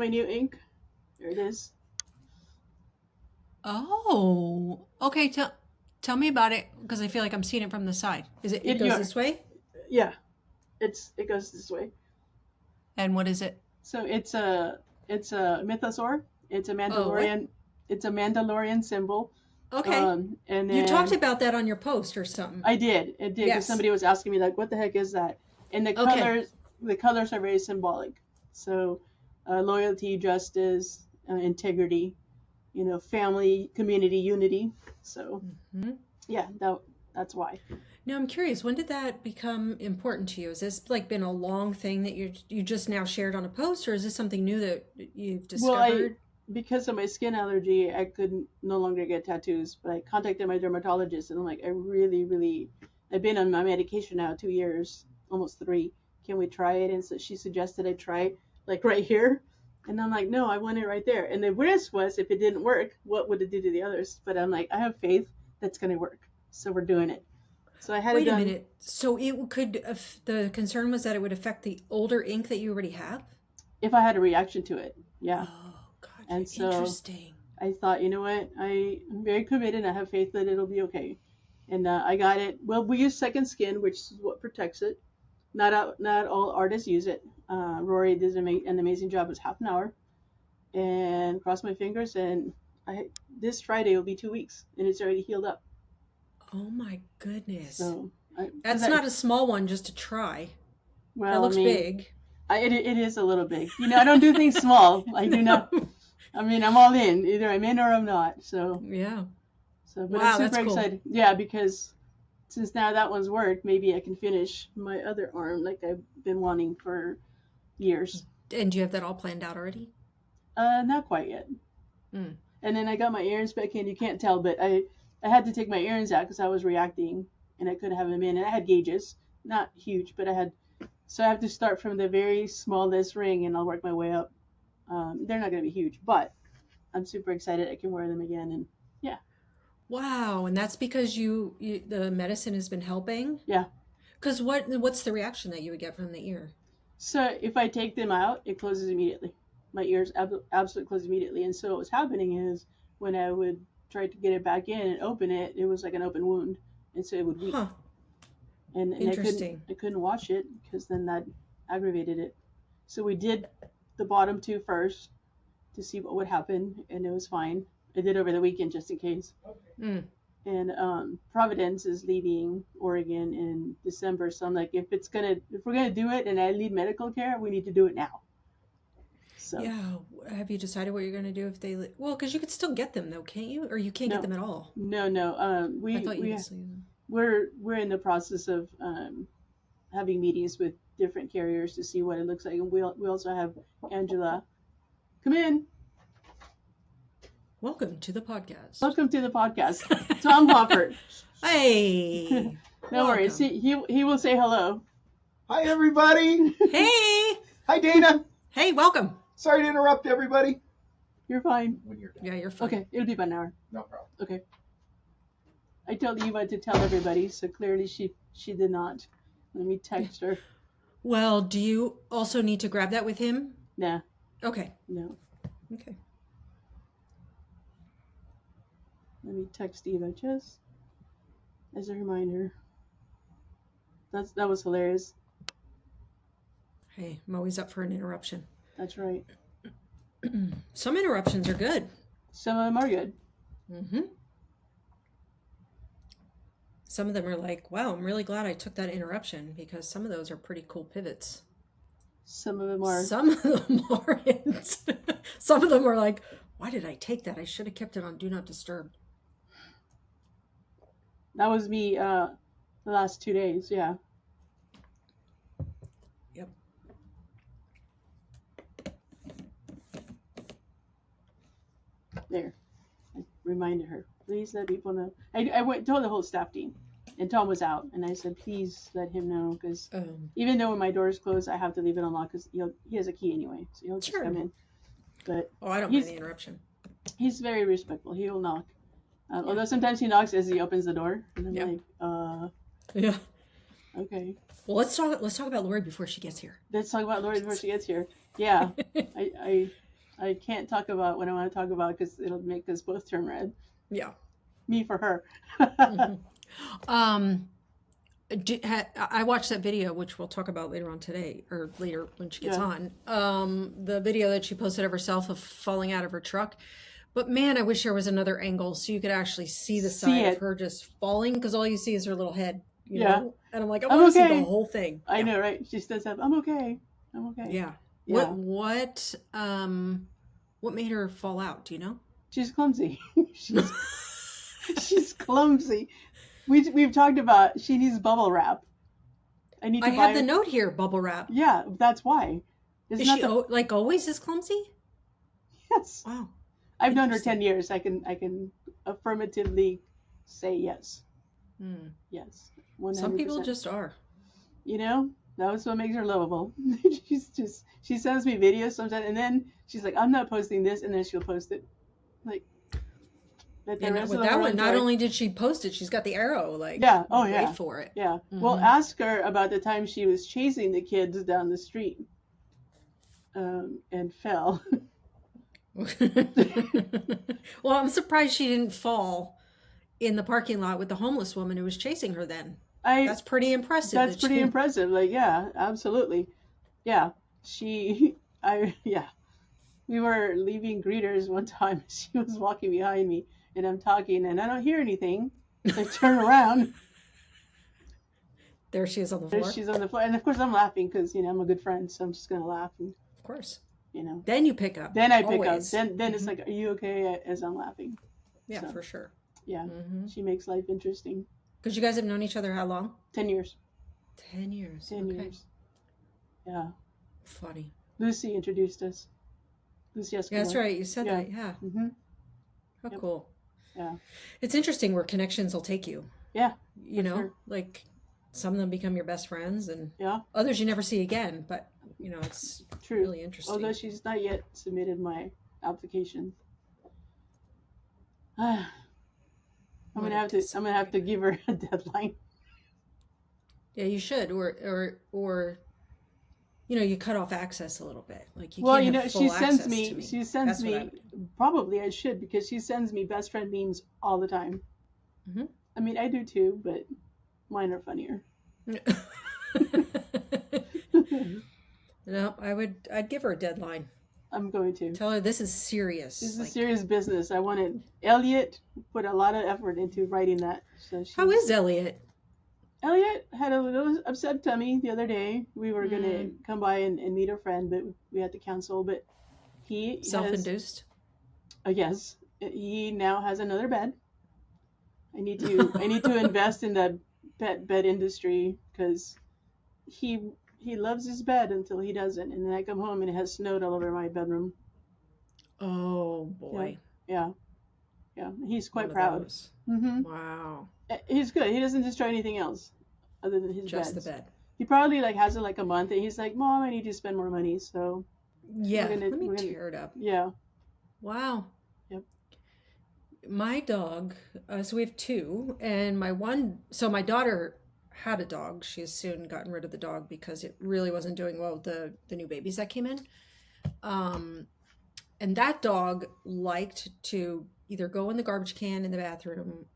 my new ink? There it is. Oh, okay. Tell me about it because I feel like I'm seeing it from the side. It goes Your this way? yeah. It goes this way. And what is it? So it's a mythosaur. It's a Oh, what? Mandalorian. It's a Mandalorian symbol. Okay. And You talked then about that on your post or something. it did, because Yes. somebody was asking me like, what the heck is that? And Okay. the colors are very symbolic. So, loyalty, justice, integrity, family, community, unity. So, Hmm. yeah, that's why. Now I'm curious, when did that become important to you? Has this like been a long thing that you just now shared on a post, or is this something new that you've Well, discovered? because of my skin allergy, I could no longer get tattoos. But I contacted my dermatologist, and I'm like, I really, really, I've been on my medication now 2 years, almost three. Can we try it? And so she suggested I try it, like right here. And I'm like, no, I want it right there. And the risk was, if it didn't work, what would it do to the others? But I'm like, I have faith that's gonna work, so we're doing it. So I had it Wait a done. minute. So it could, the concern was that it would affect the older ink that you already have? If I had a reaction to it, yeah. Oh, gotcha. And so Interesting. I thought, you know what? I'm very committed. I have faith that it'll be okay. And I got it. Well, we use Second Skin, which is what protects it. Not all artists use it. Rory does an amazing job. It's half an hour, and cross my fingers. And this Friday will be 2 weeks, and it's already healed up. Oh my goodness. So, That's not a small one just to try. That well, I looks mean, big. it is a little big. I don't do things small. I do not. No. I mean, I'm all in. Either I'm in or I'm not. Yeah. But I'm Wow, that's super cool. excited. Yeah, because since now that one's worked, maybe I can finish my other arm like I've been wanting for years. And do you have that all planned out already? Not quite yet. Mm. And then I got my earrings back in. You can't tell, but I had to take my earrings out because I was reacting and I couldn't have them in. And I had gauges, not huge, but I had. So I have to start from the very smallest ring and I'll work my way up. They're not going to be huge, but I'm super excited I can wear them again. And yeah, Wow, and that's because the medicine has been helping? yeah. Because what's the reaction that you would get from the ear? So if I take them out, it closes immediately. My ears absolutely close immediately. And so what was happening is when I would try to get it back in and open it, it was like an open wound, and so it would weep. Huh. And Interesting. I couldn't wash it because then that aggravated it. So we did the bottom two first to see what would happen, and it was fine. I did over the weekend just in case. Mm. And Providence is leaving Oregon in December, so I'm like, if we're gonna do it, and I need medical care, we need to do it now. So Yeah. Have you decided what you're going to do if well, because you could still get them though, can't you? Or you can't get no, them at all. no. I thought you could still use them. We're in the process of having meetings with different carriers to see what it looks like, and we also have Angela. Come in. Welcome to the podcast. Welcome to the podcast, Tom Hoffert. Hey. No worries. Welcome. He will say hello. Hi, everybody. Hey. Hi, Dana. Hey, welcome. Sorry to interrupt everybody. You're fine. When you're done. Yeah, you're fine. Okay, it'll be about an hour. No problem. Okay. I told Eva to tell everybody, so clearly she did not. Let me text her. Well, do you also need to grab that with him? Nah, Okay. no. Okay. Let me text Eva just as a reminder. That was hilarious. Hey, I'm always up for an interruption. That's right. Some interruptions are good. Some of them are good. Mm-hmm. Some of them are like, wow, I'm really glad I took that interruption because some of those are pretty cool pivots. Some of them are. Some of them aren't. Some of them are like, why did I take that? I should have kept it on Do Not Disturb. That was me the last 2 days, yeah. Yep. There. I reminded her. Please let people know. I told the whole staff team, and Tom was out, and I said, please let him know, because even though when my door is closed, I have to leave it unlocked because he has a key anyway, so he'll just come in. But I don't mind the interruption. He's very respectful. He will knock. Although sometimes he knocks as he opens the door, and I'm like, yeah. Okay. Well, let's talk about Lori before she gets here. Let's talk about Lori before she gets here. Yeah, I I can't talk about what I want to talk about because it'll make us both turn red. Yeah. Me for her. Mhm. Um, I watched that video, which we'll talk about later on today, or later when she gets Yeah. on. The video that she posted of herself of falling out of her truck. But man, I wish there was another angle so you could actually see the See side of it. her just falling, because all you see is her little head, you Yeah. know? And I'm like, I I'm want to see okay. the whole thing. I Yeah. know, right? She says, "I'm okay. I'm okay." Yeah. Yeah. What made her fall out? Do you know? She's clumsy. she's clumsy. We've talked about she needs bubble wrap. I need to I buy had the her. note here, bubble wrap. Yeah, that's why. It's Is not she the like always this clumsy? yes. Wow. I've known her Interesting. 10 years. I can affirmatively say yes. Hmm. Yes. 100%. Some people just are. You know, that's what makes her lovable. She sends me videos sometimes, and then she's like, "I'm not posting this," and then she'll post it. Like, let the And rest of with the that world one, not enjoy. only did she post it, she's got the arrow. Like, Yeah. Oh yeah. wait for it. Yeah. Well, Mhm. ask her about the time she was chasing the kids down the street, and fell. Well, I'm surprised she didn't fall in the parking lot with the homeless woman who was chasing her then. That's pretty impressive. That's that pretty she- impressive. Like, yeah, absolutely. Yeah. Yeah. We were leaving greeters one time. She was walking behind me, and I'm talking, and I don't hear anything. I turn around. There she is on the There floor. she's on the floor, and of course I'm laughing because I'm a good friend, so I'm just gonna laugh, and Of course. you know. Then you pick up. Then I pick always. up. Then it's Mhm. like, "Are you okay?" As I'm laughing. Yeah, so. for sure. Yeah. Mm-hmm. She makes life interesting. Because you guys have known each other how long? 10 years. 10 years. 10 okay. years. Yeah. Funny. Lucy introduced us. Lucy Escobar. Yeah, that's right. You said Yeah. that. Yeah. Mm-hmm. How Yep. cool. Yeah. It's interesting where connections will take you. Yeah. You know, sure. like some of them become your best friends and Yeah. others you never see again. But, you know, it's True. really interesting. Although she's not yet submitted my application. I'm What gonna a have to give her a deadline. Yeah, you should. Or you know, you cut off access a little bit. Like you Well, can't have full she sends access me. to me. She sends That's what I me. Probably I should because she sends me best friend memes all the time. Mhm. I mean, I do too, but mine are funnier. No, I'd give her a deadline. I'm going to. Tell her this is serious. This is Like, serious business. I wanted Elliot put a lot of effort into writing that. So how is Elliot? Elliot had a little upset tummy the other day. We were gonna come by and meet a friend, but we had to cancel. But he has, Self-induced? yes, he now has another bed. I need to invest in the bed industry because he loves his bed until he doesn't, and then I come home and it has snowed all over my bedroom. Oh boy. Yeah, he's quite One of proud. those. Mm-hmm. Wow. He's good. He doesn't destroy anything else other than his Just beds. the bed. He probably has it like a month, and he's like, "Mom, I need to spend more money." So Yeah. We're gonna- Let me we're gonna- tear it up. yeah, Wow. Yep. My dog, so we have two, and my daughter had a dog. She has soon gotten rid of the dog because it really wasn't doing well with the new babies that came in. And that dog liked to either go in the garbage can in the bathroom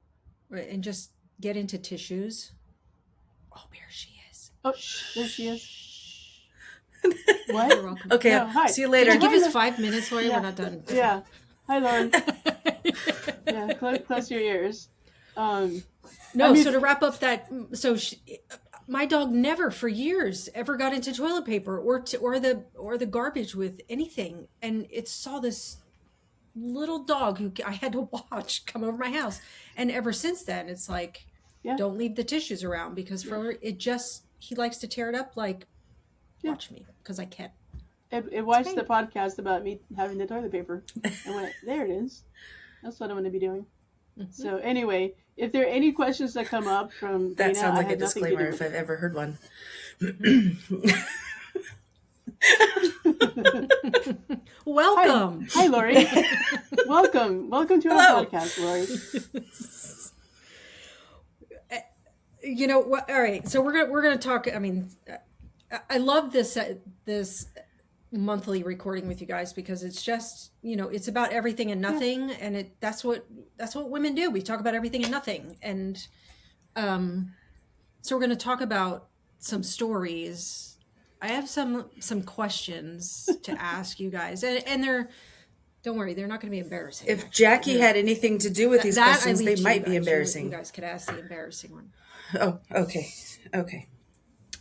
and just get into tissues. Oh, there she is. oh, there she is. Shh. What? You're welcome. Okay, Yeah, hi. see you later. Yeah. Give us 5 minutes, Lori. Yeah. We're not done. Yeah. Hi, Lauren. Yeah, close your ears. No, I mean- so to wrap up that, my dog never for years ever got into toilet paper or the garbage with anything, and it saw this little dog who I had to watch come over my house, and ever since then it's like, Yeah. don't leave the tissues around because he likes to tear it up. Like, Yeah. watch me because I can't. It watched the podcast about me having the toilet paper. I went, there it is. That's what I'm going to be doing. Mm-hmm. So anyway, if there are any questions that come up from That Dana, sounds I like a had nothing to do disclaimer with if I've ever heard one. Welcome. Hi, Lori. Welcome to our Hello. podcast, Lori. You know what? All right, so we're gonna talk. I mean, I love this monthly recording with you guys because it's just, it's about everything and nothing, and that's what women do. We talk about everything and nothing. And so we're going to talk about some stories. I have some questions to ask you guys, and they're, don't worry, they're not going to be embarrassing. If actually. Jackie had anything to do with these That I questions, leave they to you might be guys. embarrassing. You guys could ask the embarrassing one. Oh, okay. Okay.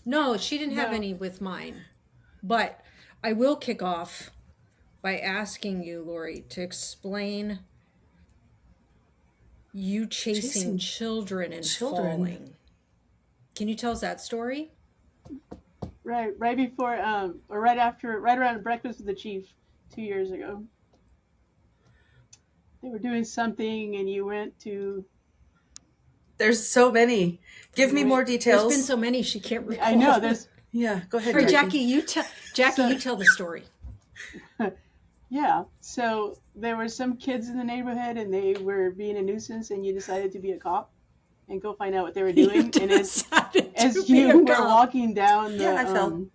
No, she didn't have No. any with mine, but I will kick off by asking you, Lori, to explain you chasing children and falling. Can you tell us that story? Right before, or right around breakfast with the chief 2 years ago. They were doing something, and you went to. There's so many. Give me more details. There's been so many she can't recall. I know there's. Yeah, go ahead, All right, Jackie. Jackie, you tell the story. Yeah, so there were some kids in the neighborhood, and they were being a nuisance, and you decided to be a cop and go find out what they were doing. And as you were walking down the, I felt.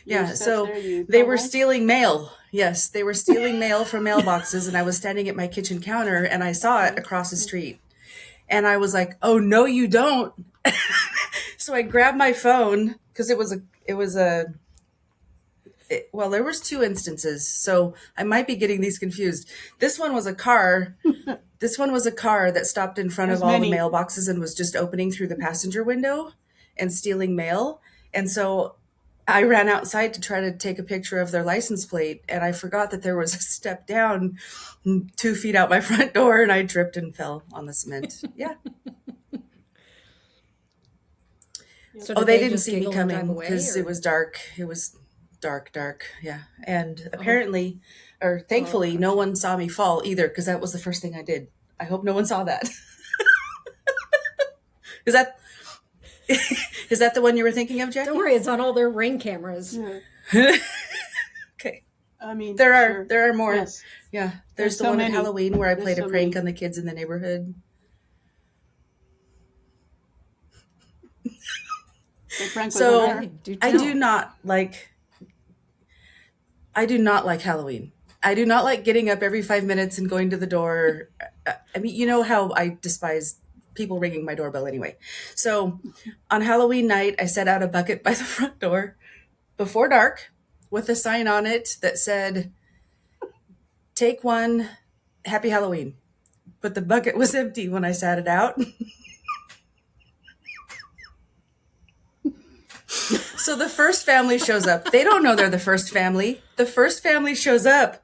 Yeah, steps so there, they were stealing mail. Yes, they were stealing mail from mailboxes, and I was standing at my kitchen counter, and I saw it across the street. And I was like, "Oh no, you don't!" So I grabbed my phone because well, there was 2 instances, so I might be getting these confused. This one was a car. This one was a car that stopped in front of all the mailboxes and was just opening through the passenger window and stealing mail. And so I ran outside to try to take a picture of their license plate, and I forgot that there was a step down 2 feet out my front door, and I tripped and fell on the cement. Yeah. So They didn't see me coming because it was dark. It was dark. Yeah. And apparently, or thankfully, no one saw me fall either, because that was the first thing I did. I hope no one saw that. Is that the one you were thinking of, Jackie? Don't worry, it's on all their Ring cameras. Yeah. Okay. I mean, there are more. Yes. Yeah. There's the so one many. at Halloween where I played so a prank many. on the kids in the neighborhood. So I do not like Halloween. I do not like getting up every 5 minutes and going to the door. I mean, you know how I despise people ringing my doorbell anyway. So on Halloween night, I set out a bucket by the front door before dark with a sign on it that said, "Take one, Happy Halloween." But the bucket was empty when I sat it out. So the first family shows up. They don't know they're the first family. The first family shows up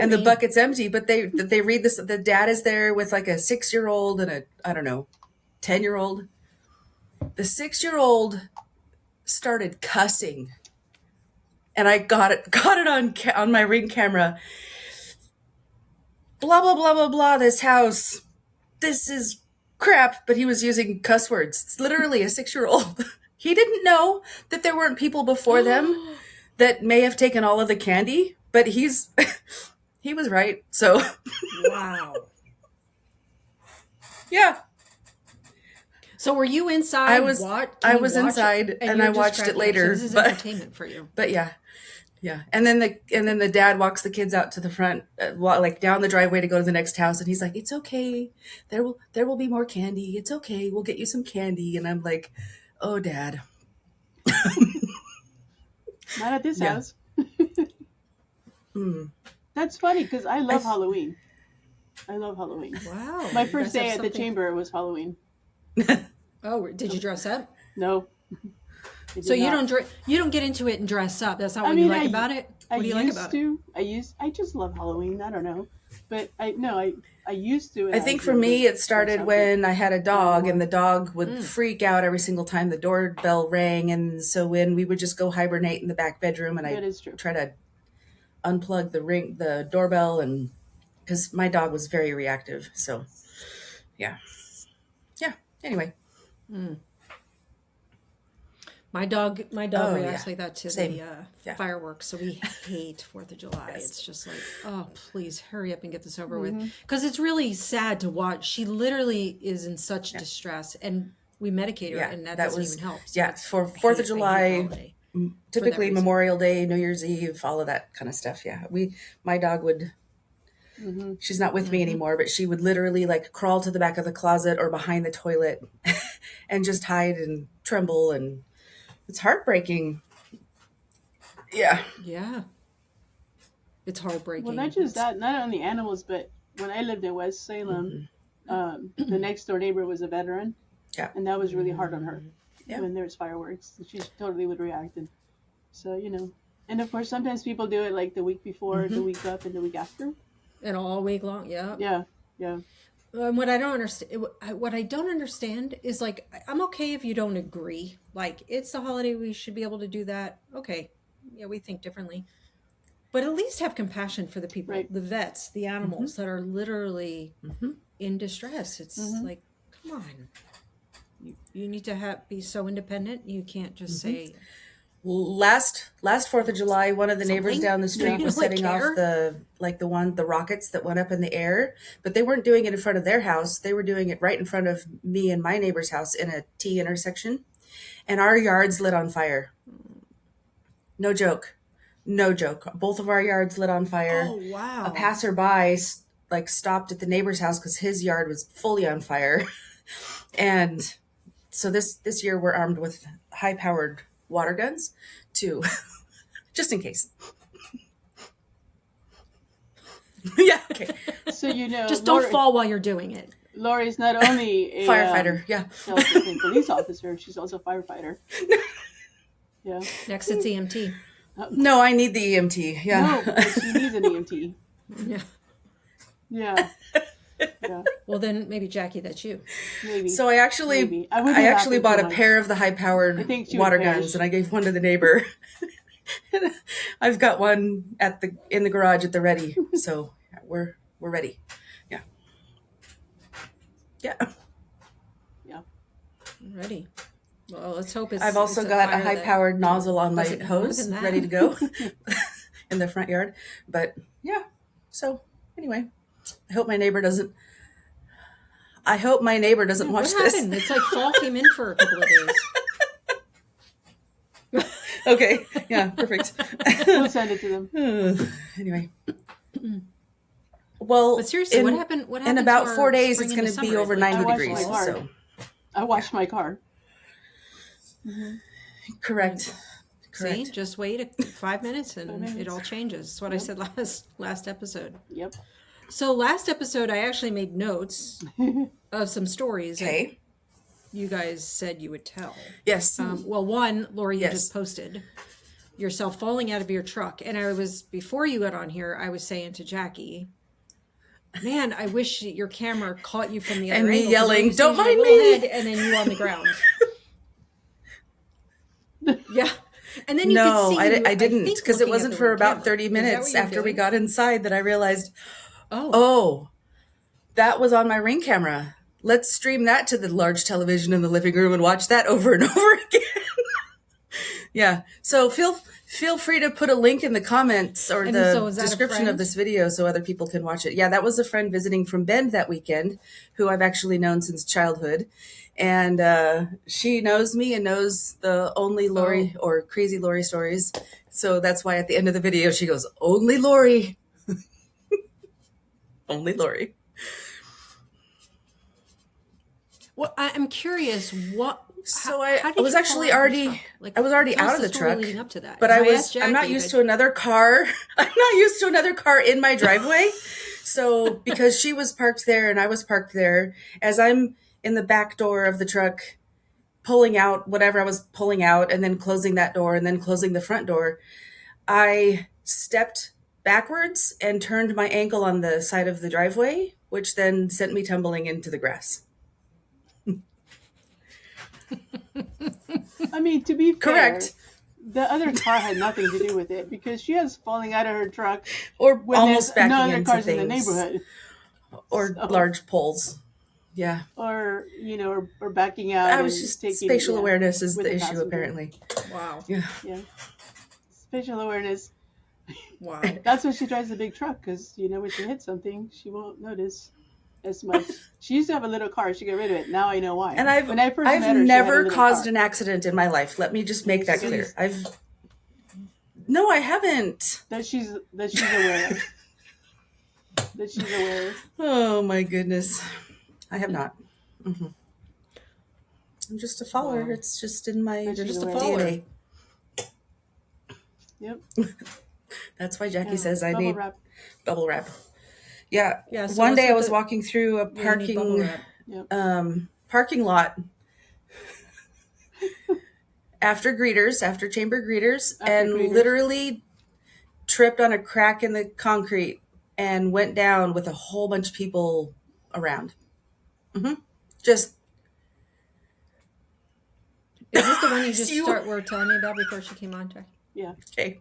and the bucket's empty, but they read this. The dad is there with like a 6-year-old and I don't know, 10-year-old. The 6-year-old started cussing, and I got it on my Ring camera. Blah, blah, blah, blah, blah, this house. This is crap. But he was using cuss words. It's literally a 6-year-old. He didn't know that there weren't people before them that may have taken all of the candy, but he was right. So, wow. Yeah. So were you inside? I was inside, and I watched it later. So this is entertainment for you. But yeah. And then the dad walks the kids out to the front, like down the driveway to go to the next house, and he's like, "It's okay. There will be more candy. It's okay. We'll get you some candy." And I'm like, "Oh, Dad." Not at this house. That's funny because I love Halloween. I love Halloween. Wow. My first day at the chamber was Halloween. Oh, did you dress up? No. So you don't get into it and dress up. That's not what you like about it? What do you like about it? I just love Halloween. I don't know. But I used to. I think for me, it started when I had a dog, and the dog would freak out every single time the doorbell rang. And so when we would just go hibernate in the back bedroom, and I'd try to unplug the doorbell, and because my dog was very reactive. So, yeah. Anyway. My dog reacts like that to Same. the fireworks. So we hate 4th of July. Yes. It's just like, oh, please hurry up and get this over with. Because it's really sad to watch. She literally is in such distress, and we medicate her, and that doesn't even help. So for 4th of July, typically reason. Memorial Day, New Year's Eve, all of that kind of stuff. Yeah. My dog would, she's not with me anymore, but she would literally like crawl to the back of the closet or behind the toilet and just hide and tremble. And it's heartbreaking. Yeah. Yeah. It's heartbreaking. Well, not just that, not only animals, but when I lived in West Salem, the next door neighbor was a veteran. Yeah. And that was really hard on her Yeah. when there was fireworks. She totally would react. And so, and of course, sometimes people do it like the week before, the week up, and the week after. And all week long, yeah. Yeah, yeah. What I don't understand is like, I'm okay if you don't agree. Like, it's the holiday, we should be able to do that. Okay, yeah, we think differently, but at least have compassion for the people, Right. the vets, the animals that are literally in distress. It's like, come on, you need to be so independent. You can't just say. Last 4th of July, one of the neighbors Something? down the street Yeah. was Like setting care? off the rockets that went up in the air, but they weren't doing it in front of their house. They were doing it right in front of me and my neighbor's house in a T intersection, and our yards lit on fire. No joke. Both of our yards lit on fire. Oh wow! A passerby stopped at the neighbor's house because his yard was fully on fire, and so this year we're armed with high-powered water guns too, just in case. Yeah. Okay. So, Just don't fall while you're doing it. Lori's not only a Firefighter. Yeah. self-proclaimed police officer, she's also a firefighter. Yeah. Next, it's EMT. No, I need the EMT. Yeah. No, because she needs an EMT. Yeah. Yeah. Yeah. Well, then maybe Jackie, that's you. Maybe. So I actually Maybe. I wouldn't actually happen bought too a much. pair of the I high-powered think she would water perish. guns, and I gave one to the neighbor. I've got one in the garage at the ready, so we're ready. Yeah. Yeah. Yeah. Ready. Well, let's hope it's. I've also it's got a fire that high-powered nozzle on my doesn't more hose than that. ready to go in the front yard. But yeah, so anyway, I hope my neighbor doesn't watch What this. happened? It's like fall came in for a couple of days. Okay, yeah, perfect. We'll send it to them. Anyway. Well, But seriously, what happened? What in happened about to our 4 days, spring it's going into to be summer? over Like, 90 I watched degrees. my car. So I washed my car. correct. See, just wait 5 minutes and 5 minutes. it all changes. That's what I said last episode. Yep. So last episode, I actually made notes of some stories that Okay. you guys said you would tell. Yes. Well, one, Lori, you Yes. just posted yourself falling out of your truck. And before you got on here, I was saying to Jackie, man, I wish your camera caught you from the other And me angle, 'cause yelling, all you see "Don't is your mind little me." head and then you on the ground. Yeah. And then you could No, see I didn't, think, because it looking at wasn't the for about camera. 30 Is that what minutes you were after we doing? got inside that I realized, Oh, oh, that was on my Ring camera. Let's stream that to the large television in the living room and watch that over and over again. Yeah. So feel free to put a link in the comments or And the so is that a description of friend? this video so other people can watch it. Yeah, that was a friend visiting from Bend that weekend who I've actually known since childhood. And she knows me and knows the only Lori or crazy Lori stories. So that's why at the end of the video she goes, "Only Lori." Only Lori. well, I'm curious. So how I did was you actually fall out of the already truck? Like, I was already tell us out of the story truck. leading up to that. But 'Cause I'm not Jackie, used but- to another car. I'm not used to another car in my driveway. So because she was parked there and I was parked there, as I'm in the back door of the truck pulling out whatever I was pulling out and then closing that door and then closing the front door, I stepped backwards and turned my ankle on the side of the driveway, which then sent me tumbling into the grass. I mean, to be fair, Correct. the other car had nothing to do with it because she was falling out of her truck Or when almost there's no backing other into cars things. in the neighborhood, Or So- large poles. Yeah. or or backing out. I was and just taking, spatial awareness is with the the issue passenger. apparently. Wow. Yeah. Yeah, spatial awareness. Wow. That's when she drives the big truck because when she hits something, she won't notice as much. She used to have a little car. She got rid of it. Now I know why. And when I first I've met her, she had a never little caused car. an accident in my life. Let me just make that Yes. clear. No, I haven't. That she's aware of. That she's aware of. Oh my goodness. I have not. I'm just a follower. Wow. It's just in my That she's just a aware. follower. DNA. Yep. That's why Jackie Yeah. says I Bubble need wrap. bubble wrap. Yeah. Yeah, so One what's day I with was the- walking through a Yeah, you need bubble parking wrap. parking lot after chamber greeters, After and greeters. literally tripped on a crack in the concrete and went down with a whole bunch of people around. Just Is this the one you just You- were telling me about before she came on, Jack? Yeah. okay.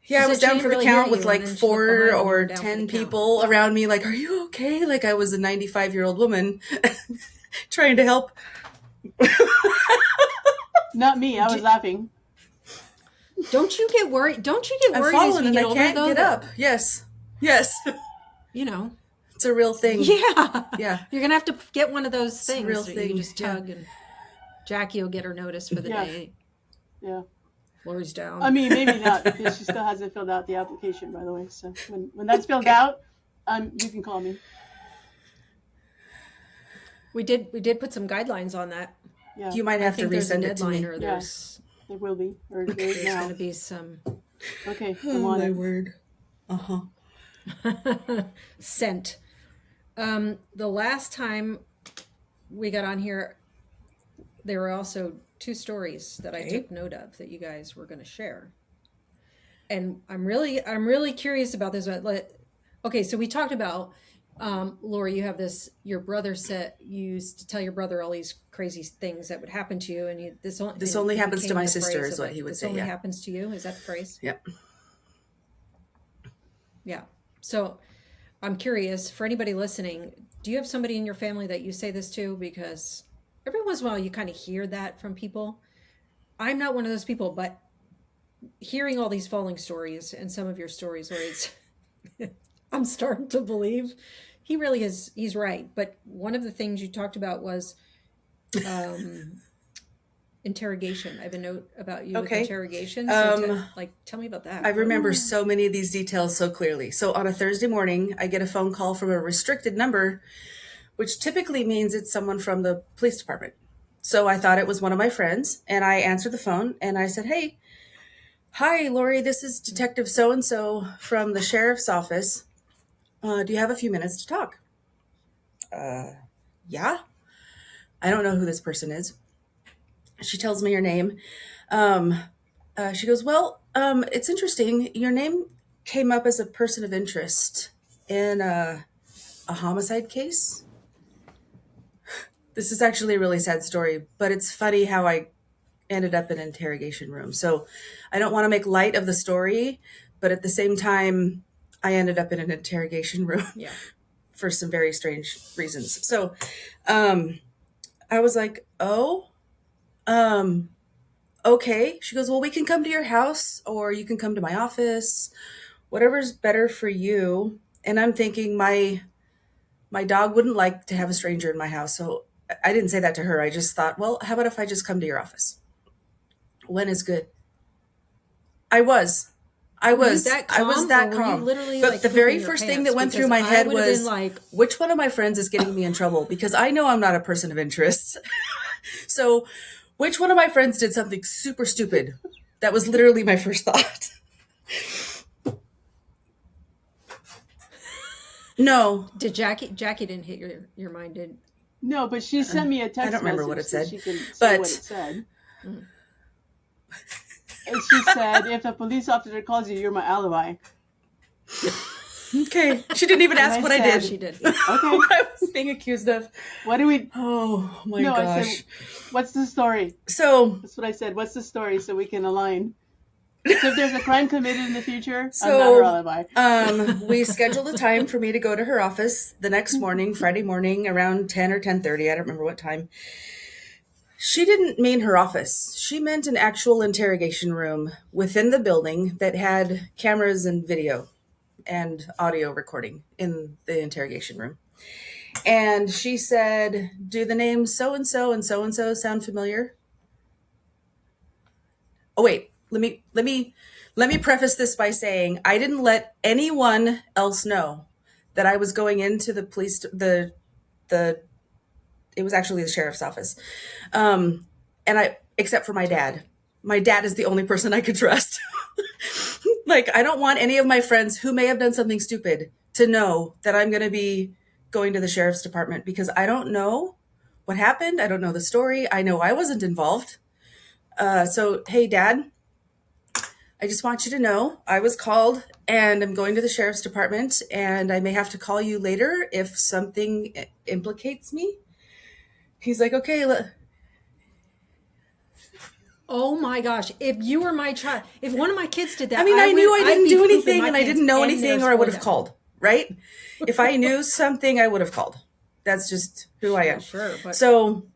Yeah, I said was she down didn't for the really count hear with you, like and then she 4 looked behind and you or were down for 10 the count. people around me, like, "Are you okay?" Like I was a 95-year-old woman trying to help. Not me. I was laughing. Don't you get worried? Don't you get I've worried as fallen we and get I older, can't though? get that- up. Yes. Yes. You know. It's a real thing. Yeah. Yeah. You're gonna have to get one of those It's a things real that thing, you just yeah. tug, and Jackie will get her notice for the Yeah. day. Yeah. Lori's down. I mean, maybe not because she still hasn't filled out the application, by the way. So when that's filled out, you can call me. we did put some guidelines on that. Yeah. You might I have to think there's a resend it to deadline, me. or Yeah. there's There will be, or there is there's now. going to be some Okay, I'm Oh on my it. word. sent. The last time we got on here, there were also 2 stories that I Okay. took note of that you guys were going to share, and I'm really curious about this. Okay, so we talked about Lori. You have this. Your brother said you used to tell your brother all these crazy things that would happen to you, and this only happens to became my the sister, phrase is of, what he would this say, only yeah. happens to you. Is that the phrase? Yep. Yeah. So I'm curious, for anybody listening, do you have somebody in your family that you say this to? Because every once in a while you kind of hear that from people. I'm not one of those people, but hearing all these falling stories and some of your stories where it's, I'm starting to believe he really is, he's right. But one of the things you talked about was interrogation. I have a note about you Okay. with interrogation. So Um, tell me about that. I remember so many of these details so clearly. So on a Thursday morning, I get a phone call from a restricted number, which typically means it's someone from the police department. So I thought it was one of my friends, and I answered the phone and I said, "Hey, hi, Lori, this is Detective so-and-so from the sheriff's office. Do you have a few minutes to talk?" Yeah. I don't know who this person is. She tells me her name. She goes, "Well, it's interesting. Your name came up as a person of interest in a homicide case. This is actually a really sad story, but it's funny how I ended up in an interrogation room. So I don't want to make light of the story, but at the same time, I ended up in an interrogation room Yeah. for some very strange reasons. So I was like, oh, okay. She goes, "Well, we can come to your house or you can come to my office, whatever's better for you." And I'm thinking my dog wouldn't like to have a stranger in my house. So I didn't say that to her. I just thought, well, how about if I just come to your office? When is good? I was that or were you calm. literally, But like, the very pooping your first thing pants? that went through Because my I head would have been was, like, which one of my friends is getting me in trouble? Because I know I'm not a person of interest. So which one of my friends did something super stupid? That was literally my first thought. No, did Jackie didn't hit your mind, did? No, but she sent me a text I don't remember what message it said, so she can say but- what it said. And she said, "If a police officer calls you, you're my alibi." okay. She didn't even ask I what I said- did. She did. Okay. What I was being accused of. What do we? Oh my No, I gosh. said, "What's the story?" So That's what I said. What's the story so we can align? So if there's a crime committed in the future, I'm not So- her alibi. we scheduled a time for me to go to her office the next morning, Friday morning, around 10 or 10:30. I don't remember what time. She didn't mean her office. She meant an actual interrogation room within the building that had cameras and video and audio recording in the interrogation room. And she said, "Do the names so and so sound familiar?" Oh wait, let me preface this by saying I didn't let anyone else know that I was going into the police the it was actually the sheriff's office. And I except for my dad. My dad is the only person I could trust. Like I don't want any of my friends who may have done something stupid to know that I'm going to be going to the sheriff's department because I don't know what happened. I don't know the story. I know I wasn't involved. So, hey, Dad, I just want you to know I was called and I'm going to the sheriff's department and I may have to call you later if something implicates me. He's like, okay. Oh my gosh. If you were my child, if one of my kids did that, I mean, I knew I didn't do anything and I didn't know and anything or I would have called, right? If I knew something, I would have called. That's just who I am. Sure. But So,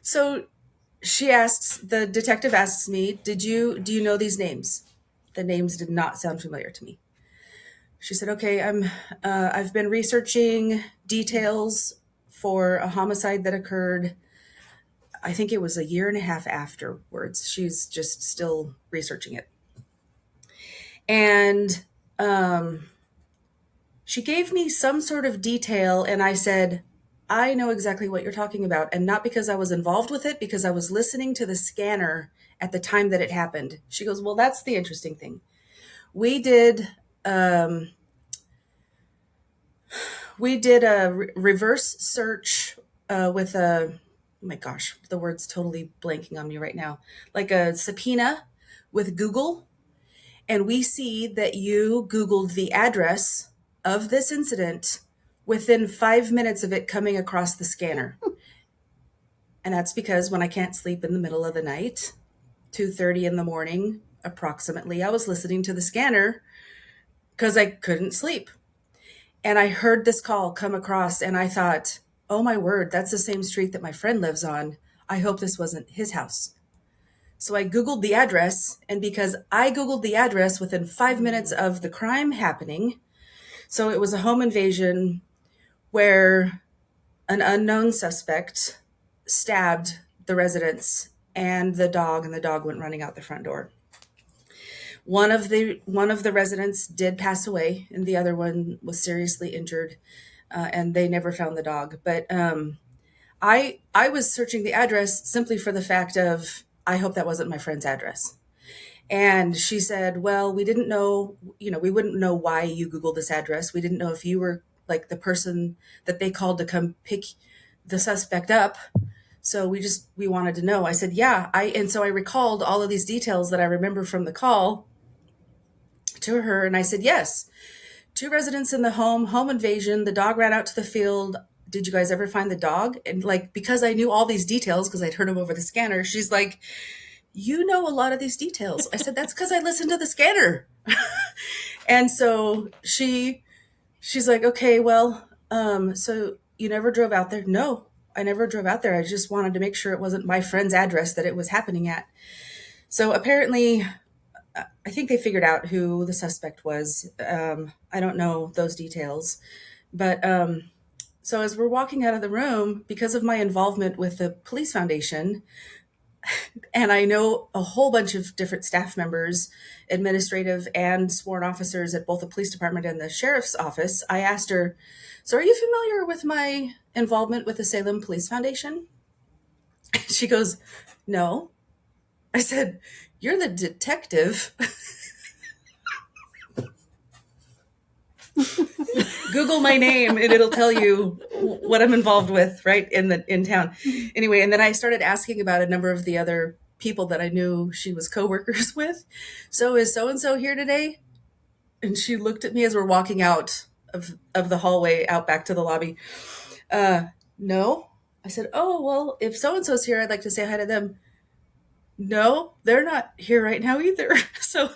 so the detective asks me, do you know these names? The names did not sound familiar to me. She said, okay, I've been researching details for a homicide that occurred. I think it was a year and a half afterwards. She's just still researching it. And she gave me some sort of detail and I said, I know exactly what you're talking about. And not because I was involved with it, because I was listening to the scanner at the time that it happened. She goes, well, that's the interesting thing. We did a reverse search with oh my gosh, the word's totally blanking on me right now, like a subpoena with Google. And we see that you Googled the address of this incident within 5 minutes of it coming across the scanner. And that's because when I can't sleep in the middle of the night, 2:30 in the morning, approximately, I was listening to the scanner because I couldn't sleep. And I heard this call come across and I thought, oh my word, that's the same street that my friend lives on. I hope this wasn't his house. So I Googled the address, and because I Googled the address within 5 minutes of the crime happening, so it was a home invasion where an unknown suspect stabbed the residents and the dog went running out the front door. One of the residents did pass away, and the other one was seriously injured, and they never found the dog. But I was searching the address simply for the fact of I hope that wasn't my friend's address. And she said, well, we didn't know, we wouldn't know why you Googled this address. We didn't know if you were like the person that they called to come pick the suspect up. So we wanted to know. I said, yeah. And so I recalled all of these details that I remember from the call to her. And I said, yes, 2 residents in the home invasion, the dog ran out to the field. Did you guys ever find the dog? And like, because I knew all these details, because I'd heard them over the scanner, she's like, you know a lot of these details. I said, that's because I listened to the scanner. And so she's like, okay, well, so you never drove out there? No, I never drove out there. I just wanted to make sure it wasn't my friend's address that it was happening at. So apparently, I think they figured out who the suspect was. I don't know those details, but so as we're walking out of the room, because of my involvement with the police foundation, and I know a whole bunch of different staff members, administrative and sworn officers at both the police department and the sheriff's office, I asked her, so are you familiar with my involvement with the Salem Police Foundation? She goes, no. I said, you're the detective. Google my name and it'll tell you what I'm involved with, right, in town. Anyway, and then I started asking about a number of the other people that I knew she was coworkers with. So is so-and-so here today? And she looked at me as we're walking out of the hallway out back to the lobby. No. I said, oh, well, if so-and-so's here, I'd like to say hi to them. No, they're not here right now either. So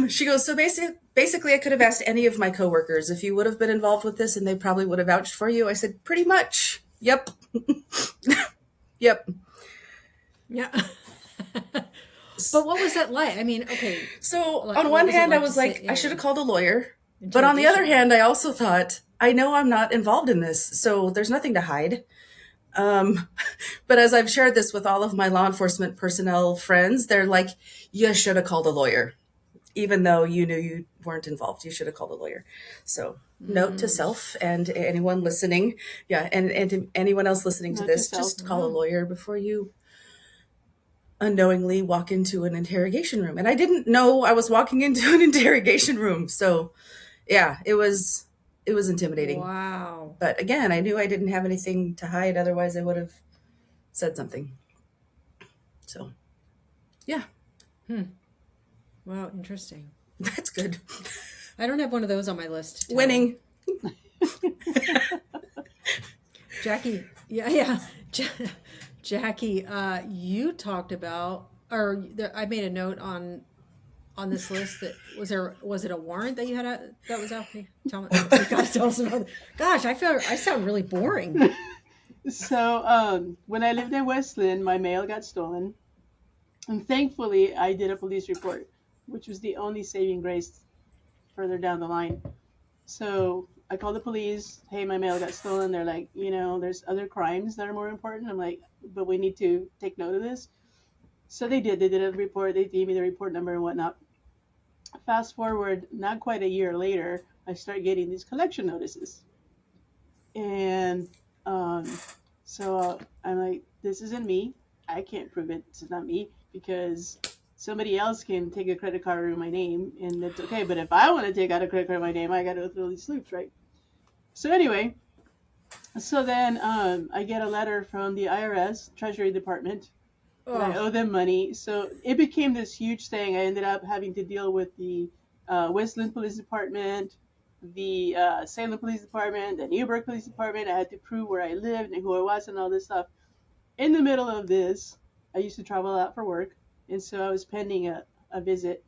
she goes, so basically I could have asked any of my coworkers if you would have been involved with this and they probably would have vouched for you. I said, pretty much. Yep. Yep. yeah. But what was that like? I mean, okay. So Like, on what one was it hand, I like was to like, sit in I should have called a lawyer. But on the interrogation? other hand, I also thought, I know I'm not involved in this, so there's nothing to hide. Um, but as I've shared this with all of my law enforcement personnel friends, they're like, you should have called a lawyer. Even though you knew you weren't involved, you should have called a lawyer. So, note to Mm. self and anyone listening, yeah, and to anyone else listening to Note to this, self. just call a Yeah. lawyer before you unknowingly walk into an interrogation room. And I didn't know I was walking into an interrogation room. So, yeah, it was intimidating. Wow. But again, I knew I didn't have anything to hide, otherwise I would have said something. So, yeah, Hmm. Wow, interesting. that's good. I don't have one of those on my list to tell. Winning. Jackie, yeah. Jackie, you talked about, or I made a note on this list that was it a warrant that you had that was out there? Tell me, you gotta tell us about it. Gosh, I sound really boring. So when I lived in Westland, my mail got stolen, and thankfully I did a police report, which was the only saving grace further down the line. So I called the police. Hey, my mail got stolen. They're like, there's other crimes that are more important. I'm like, but we need to take note of this. So they did. They did a report. They gave me the report number and whatnot. Fast forward, not quite a year later, I start getting these collection notices. And so I'm like, this isn't me. I can't prove it. This is not me because somebody else can take a credit card in my name and it's okay. But if I want to take out a credit card in my name, I got to go through all these loops, right? So anyway, so then I get a letter from the IRS Treasury Department that I Oh, owe them money. So it became this huge thing. I ended up having to deal with the Westland Police Department, the Salem Police Department, the Newburgh Police Department. I had to prove where I lived and who I was and all this stuff. In the middle of this, I used to travel out for work, and so I was pending a visit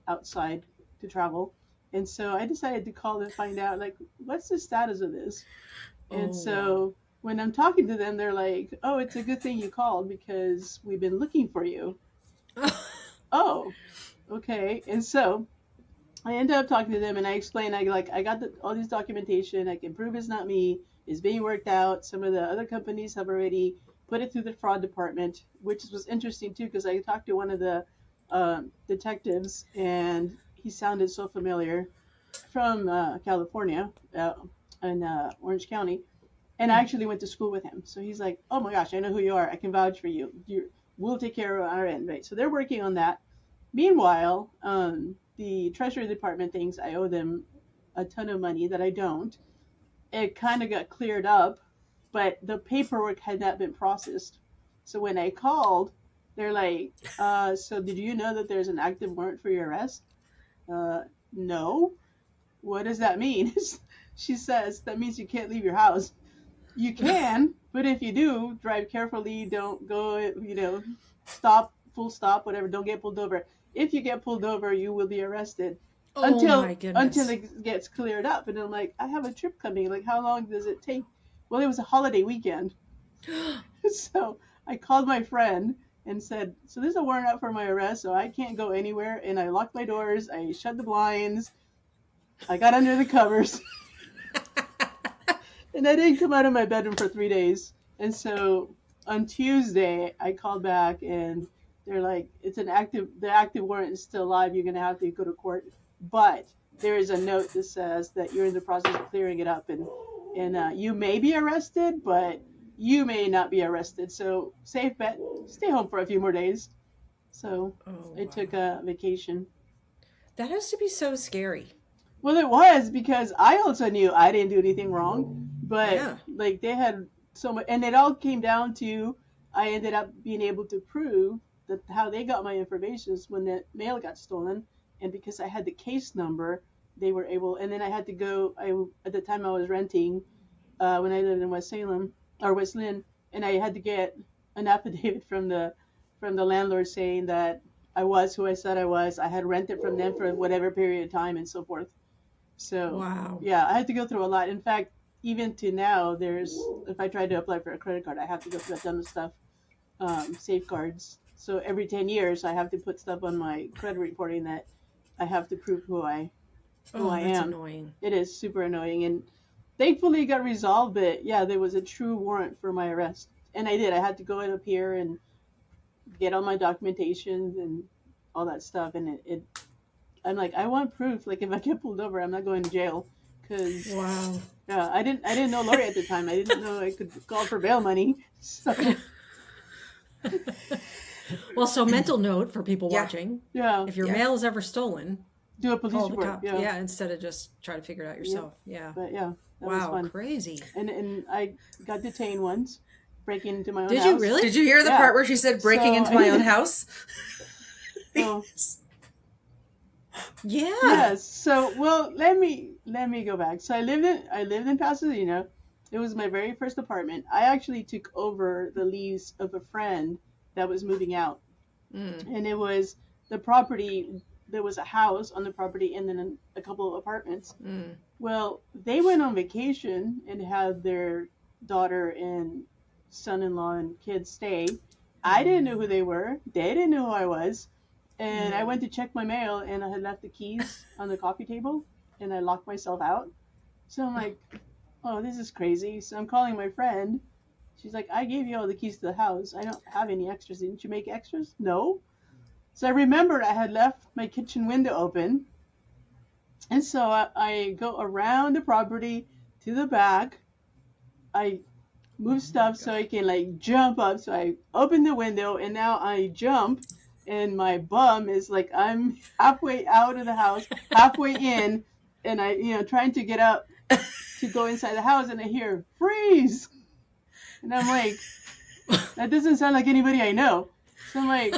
outside to travel. And so I decided to call and find out, like, what's the status of this? And oh wow. so when I'm talking to them, they're like, oh, it's a good thing you called because we've been looking for you. Oh, okay. And so I ended up talking to them and I explained, I got all this documentation. I can prove it's not me. It's being worked out. Some of the other companies have already put it through the fraud department, which was interesting too because I talked to one of the detectives and he sounded so familiar from California in Orange County. And I Hmm. actually went to school with him. So he's like, oh my gosh, I know who you are. I can vouch for you. We'll take care of our end, right? So they're working on that. Meanwhile, the Treasury Department thinks I owe them a ton of money that I don't. It kind of got cleared up, but the paperwork had not been processed. So when I called, they're like, so did you know that there's an active warrant for your arrest? No. What does that mean? She says, that means you can't leave your house. You can, but if you do, drive carefully. Don't go, stop, full stop, whatever. Don't get pulled over. If you get pulled over, you will be arrested Oh until my until goodness. it gets cleared up. And I'm like, I have a trip coming. Like, how long does it take? Well, it was a holiday weekend, so I called my friend and said, so there's a warrant out for my arrest, so I can't go anywhere. And I locked my doors. I shut the blinds. I got under the covers. And I didn't come out of my bedroom for 3 days. And so on Tuesday, I called back and they're like, the active warrant is still alive. You're going to have to go to court. But there is a note that says that you're in the process of clearing it up and you may be arrested, but you may not be arrested. So safe bet, stay home for a few more days. So Oh I took wow. a vacation. That has to be so scary. Well, it was because I also knew I didn't do anything wrong, but Yeah. like they had so much, and it all came down to I ended up being able to prove that how they got my information is when the mail got stolen, and because I had the case number, they were able. And then I had to go. I at the time I was renting when I lived in West Salem or West Lynn, and I had to get an affidavit from the landlord saying that I was who I said I was. I had rented from them for whatever period of time and so forth. So Wow. yeah, I had to go through a lot. In fact, even to now, there's if I try to apply for a credit card, I have to go through a ton of stuff, safeguards. So every 10 years, I have to put stuff on my credit reporting that I have to prove who I Oh, that's am. annoying. It is super annoying, and thankfully it got resolved, but yeah, there was a true warrant for my arrest. And I did. I had to go up here and get all my documentation and all that stuff. And I'm like, I want proof. Like, if I get pulled over, I'm not going to jail. Cause Wow. yeah, I didn't know Lori at the time. I didn't know I could call for bail money. So Well, so mental note for people Yeah. watching: yeah, if your Yeah. mail is ever stolen, do a police call the report. cops. Yeah. Yeah, instead of just try to figure it out yourself. Yeah. But yeah, that was Wow, fun. crazy. And I got detained once, breaking into my own Did house. you really? Did you hear the Yeah. part where she said breaking So- into my own house? Oh. Yeah. Yes. So, well, let me go back. So I lived in Pasadena. It was my very first apartment. I actually took over the lease of a friend that was moving out, and it was the property. There was a house on the property, and then a couple of apartments. Well, they went on vacation and had their daughter and son-in-law and kids stay. I didn't know who they were. They didn't know who I was. And I went to check my mail, and I had left the keys on the coffee table, and I locked myself out. So I'm like, oh, this is crazy. So I'm calling my friend. She's like, I gave you all the keys to the house. I don't have any extras. Didn't you make extras? No. So I remembered I had left my kitchen window open. And so I go around the property to the back. I move stuff so I can like jump up. So I open the window, and now I jump, and my bum is like, I'm halfway out of the house, halfway in, and I trying to get up to go inside the house, and I hear freeze, and I'm like, that doesn't sound like anybody I know. So I'm like,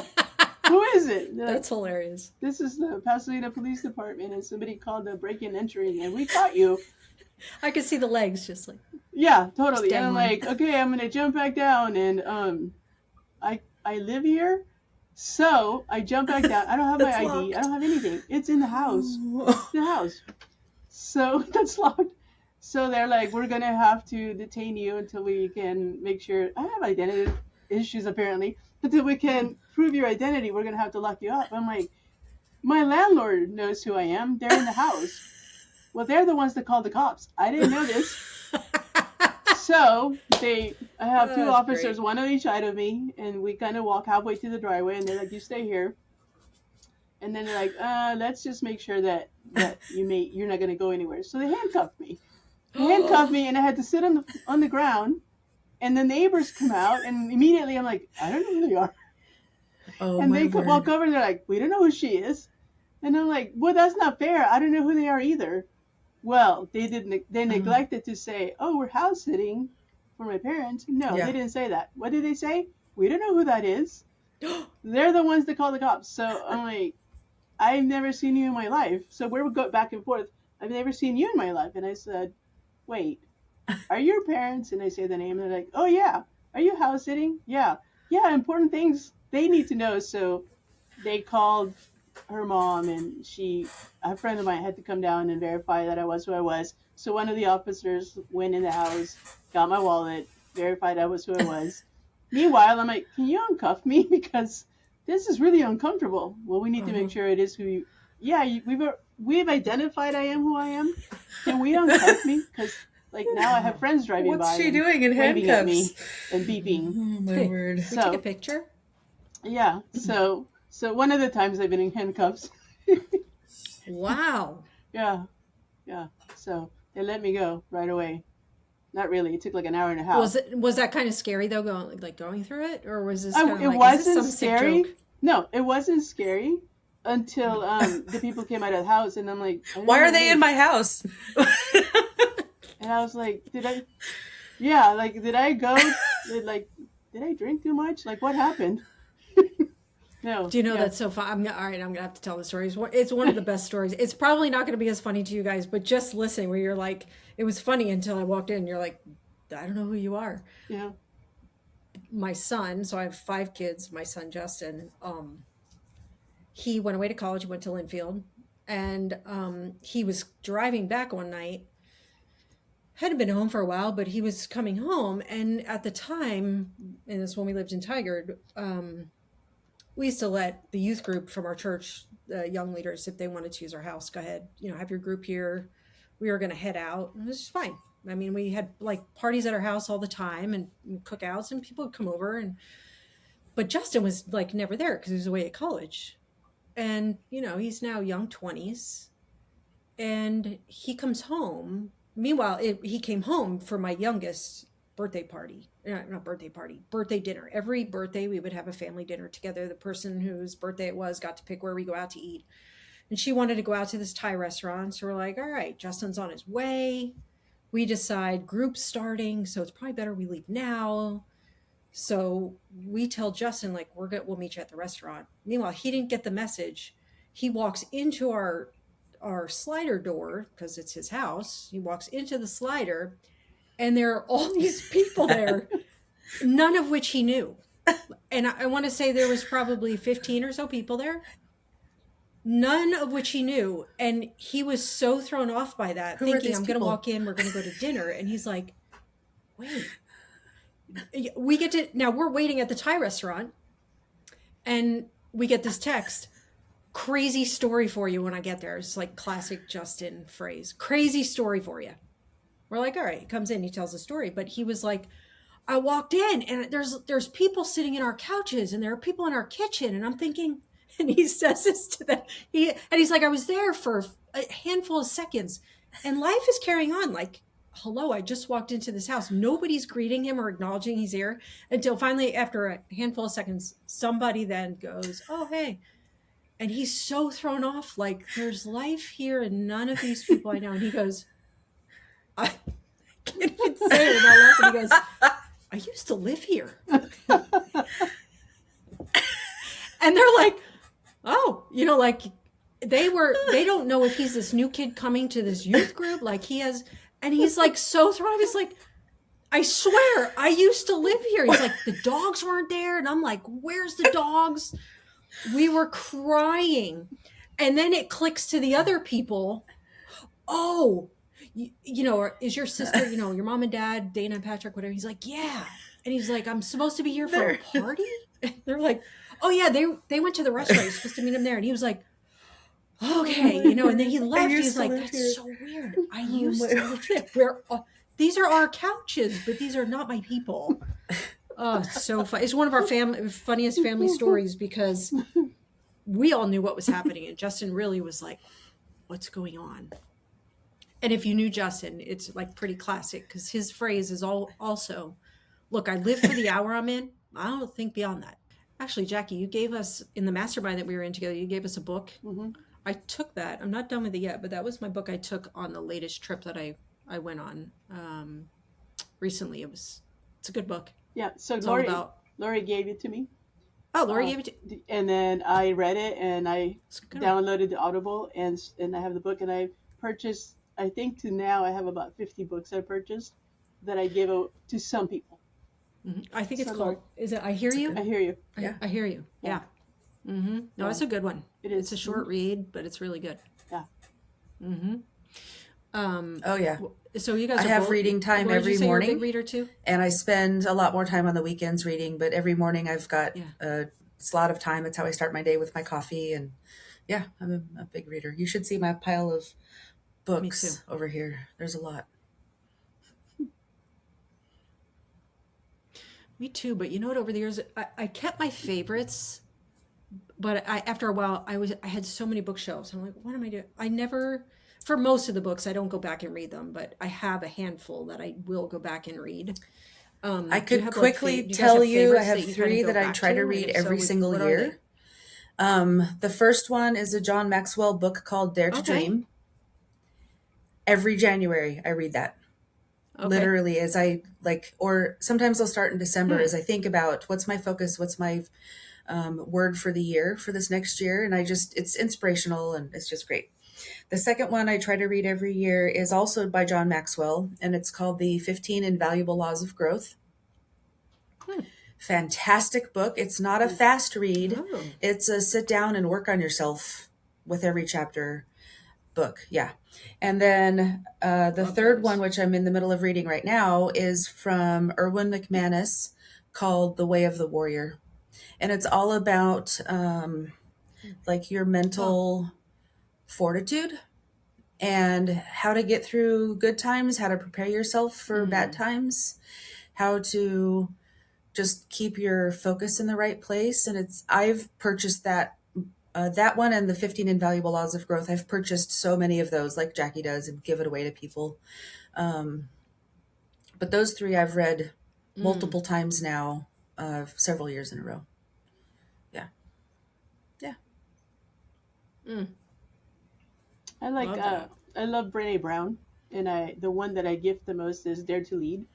who is it? They're like, That's hilarious. this is the Pasadena Police Department, and somebody called the break-in entry, and we caught you. I could see the legs just like. Yeah, totally. Just And I'm dangling. like, okay, I'm gonna jump back down, and I live here, so I jump back down. I don't have my It's ID. locked. I don't have anything. It's in the house. The house. So that's locked. So they're like, we're gonna have to detain you until we can make sure. I have identity issues apparently. Until we can prove your identity, we're gonna have to lock you up. I'm like, my landlord knows who I am. They're in the house. Well, they're the ones that called the cops. I didn't know this. So I have two That's officers, great. one on each side of me, and we kind of walk halfway to the driveway, and they're like, "You stay here." And then they're like, let's just make sure that you're not gonna go anywhere. So they handcuffed me. And I had to sit on the ground. And the neighbors come out, and immediately I'm like, I don't know who they are. Oh And my they word. walk over, and they're like, we don't know who she is. And I'm like, well, that's not fair. I don't know who they are either. Well, they neglected to say, oh, we're house sitting for my parents. No, Yeah. they didn't say that. What did they say? We don't know who that is. They're the ones that call the cops. So I'm like, I've never seen you in my life. So we're going back and forth. I've never seen you in my life. And I said, wait, are your parents? And I say the name, and they're like, oh yeah. Are you house sitting? Yeah. Yeah, important things they need to know. So they called her mom, and a friend of mine had to come down and verify that I was who I was. So one of the officers went in the house, got my wallet, verified I was who I was. Meanwhile, I'm like, can you uncuff me? Because this is really uncomfortable. Well, we need to make sure it is who you. Yeah, we've identified I am who I am. Can we uncuff me? Because like now I have friends driving by. What's she and doing in waving at me handcuffs? and beeping. Oh my Hey, word. we So- take a picture. Yeah. So one of the times I've been in handcuffs. Wow. Yeah. So they let me go right away. Not really. It took like an hour and a half. Was that kind of scary though, going through it, or was this? It Kind of like, is wasn't this some sick scary. joke? No, it wasn't scary until the people came out of the house, and I'm like, I don't Why know are who they it in is. my house? And I was like, did I? Yeah, like did I go? Did I drink too much? Like what happened? No. Do you know yeah. that's so fun? All right, I'm gonna have to tell the story. It's one of the best stories. It's probably not gonna be as funny to you guys, but just listening, where you're like, it was funny until I walked in. And you're like, I don't know who you are. Yeah. My son, so I have 5 kids. My son Justin, he went away to college. He went to Linfield, and he was driving back one night. Hadn't been home for a while, but he was coming home, and at the time, and this when we lived in Tigard, we used to let the youth group from our church, the young leaders, if they wanted to use our house, go ahead, have your group here. We were going to head out. It was just fine. I mean, we had like parties at our house all the time and cookouts, and people would come over. And but Justin was like never there because he was away at college. And he's now young 20s, and he comes home. Meanwhile, he came home for my youngest birthday party. Not birthday party, birthday dinner. Every birthday we would have a family dinner together. The person whose birthday it was got to pick where we go out to eat. And she wanted to go out to this Thai restaurant. So we're like, all right, Justin's on his way. We decide group's starting, so it's probably better we leave now. So we tell Justin, like, we'll meet you at the restaurant. Meanwhile, he didn't get the message. He walks into our slider door because it's his house. He walks into the slider, and there are all these people there, none of which he knew. And I want to say there was probably 15 or so people there, none of which he knew. And he was so thrown off by that, thinking, I'm going to walk in, we're going to go to dinner. And he's like, wait, now we're waiting at the Thai restaurant, and we get this text, crazy story for you when I get there. It's like classic Justin phrase, crazy story for you. We're like, all right. He comes in, he tells the story, but he was like, I walked in and there's people sitting in our couches, and there are people in our kitchen. And I'm thinking, and he says this to them. He's like, I was there for a handful of seconds, and life is carrying on. Like, hello, I just walked into this house. Nobody's greeting him or acknowledging he's here until finally, after a handful of seconds, somebody then goes, oh, hey. And he's so thrown off, like, there's life here and none of these people I know. And he goes, I can't even say it without laughing. He goes, I used to live here. And they're like, oh, like they don't know if he's this new kid coming to this youth group, like he has. And he's like so thrown off. He's like, I swear, I used to live here. He's like, the dogs weren't there. And I'm like, where's the dogs? We were crying. And then it clicks to the other people. Oh, is your sister, your mom and dad, Dana and Patrick, whatever. He's like, yeah. And he's like, I'm supposed to be here for a party? And they're like, oh yeah, they went to the restaurant. You're supposed to meet him there. And he was like, okay, and then he left. He was like, that's so weird. I used to live there. These are our couches, but these are not my people. Oh, it's so fun. It's one of our funniest family stories because we all knew what was happening. And Justin really was like, what's going on? And if you knew Justin, it's like pretty classic because his phrase is also, look, I live for the hour I'm in. I don't think beyond that. Actually, Jackie, you gave us, in the mastermind that we were in together, you gave us a book. Mm-hmm. I took that. I'm not done with it yet, but that was my book I took on the latest trip that I went on recently. It's a good book. Yeah. So Lori gave it to me. Oh, Lori gave it to and then I read it, and I downloaded the Audible, and I have the book, and I purchased, I think to now I have about 50 books I purchased that I give out to some people. Mm-hmm. I think it's called, is it I Hear You? I Hear You. Yeah. I Hear You. Yeah. Mm-hmm. No, it's a good one. It is. It's a short read, but it's really good. Yeah. Mm-hmm. Oh yeah. So you guys I have reading time every morning. You're a big reader too? And I spend a lot more time on the weekends reading, but every morning I've got a slot of time. It's how I start my day with my coffee. And yeah, I'm a big reader. You should see my pile of books over here. There's a lot. Me too, but you know what, over the years, I kept my favorites, but after a while, I had so many bookshelves. I'm like, what am I doing? For most of the books, I don't go back and read them, but I have a handful that I will go back and read. I could quickly tell you, I have 3 that I try to read every single year. The first one is a John Maxwell book called Dare to Dream. Every January, I read that. Okay. Literally, as I or sometimes I'll start in December as I think about what's my focus, what's my word for the year, for this next year. And it's inspirational and it's just great. The second one I try to read every year is also by John Maxwell, and it's called The 15 Invaluable Laws of Growth. Fantastic book. It's not a fast read. Oh. It's a sit down and work on yourself with every chapter book. Yeah. And then the third one, which I'm in the middle of reading right now, is from Erwin McManus, called The Way of the Warrior. And it's all about your mental fortitude and how to get through good times, how to prepare yourself for bad times, how to just keep your focus in the right place. And I've purchased that one and the 15 Invaluable Laws of Growth. I've purchased so many of those, like Jackie does, and give it away to people. But those three I've read multiple times now, several years in a row. Yeah. Yeah. I like Love that. I love Brené Brown, and the one that I gift the most is Dare to Lead.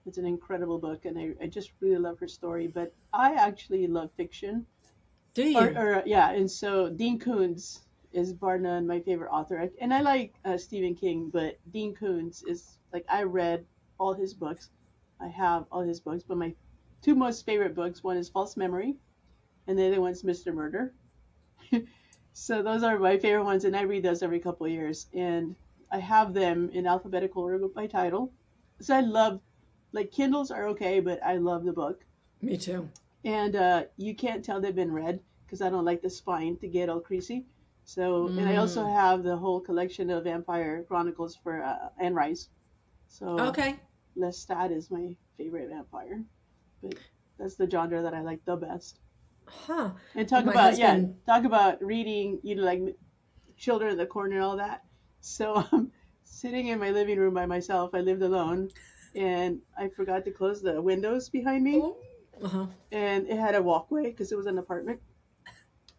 It's an incredible book, and I just really love her story. But I actually love fiction, Do you? or yeah, and so Dean Koontz is bar none my favorite author, and I like Stephen King, but Dean Koontz is like I read all his books. I have all his books, but my two most favorite books, one is False Memory, and the other one's Mr. Murder. So those are my favorite ones, and I read those every couple of years. And I have them in alphabetical order by title. So I love, like Kindles are okay, but I love the book. Me too. And you can't tell they've been read because I don't like the spine to get all creasy. So, and I also have the whole collection of Vampire Chronicles for Anne Rice. So Okay. Lestat is my favorite vampire, but that's the genre that I like the best. Huh. And talk My about husband- talk about reading, like children in the corner and all that. So I'm sitting in my living room by myself. I lived alone, and I forgot to close the windows behind me, Oh. Uh-huh. and it had a walkway because it was an apartment.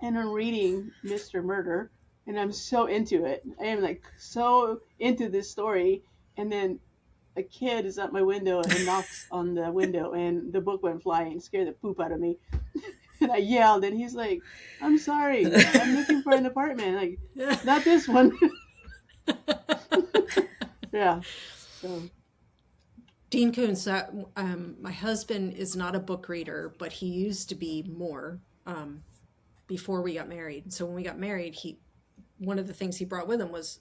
And I'm reading Mr. Murder, and I'm so into it. I am like so into this story, and then a kid is at my window and knocks on the window, and the book went flying, scared the poop out of me. And I yelled, and he's like, "I'm sorry, I'm looking for an apartment. Like, not this one." Yeah. So Dean Koontz, my husband is not a book reader, but he used to be more before we got married. So when we got married, one of the things he brought with him was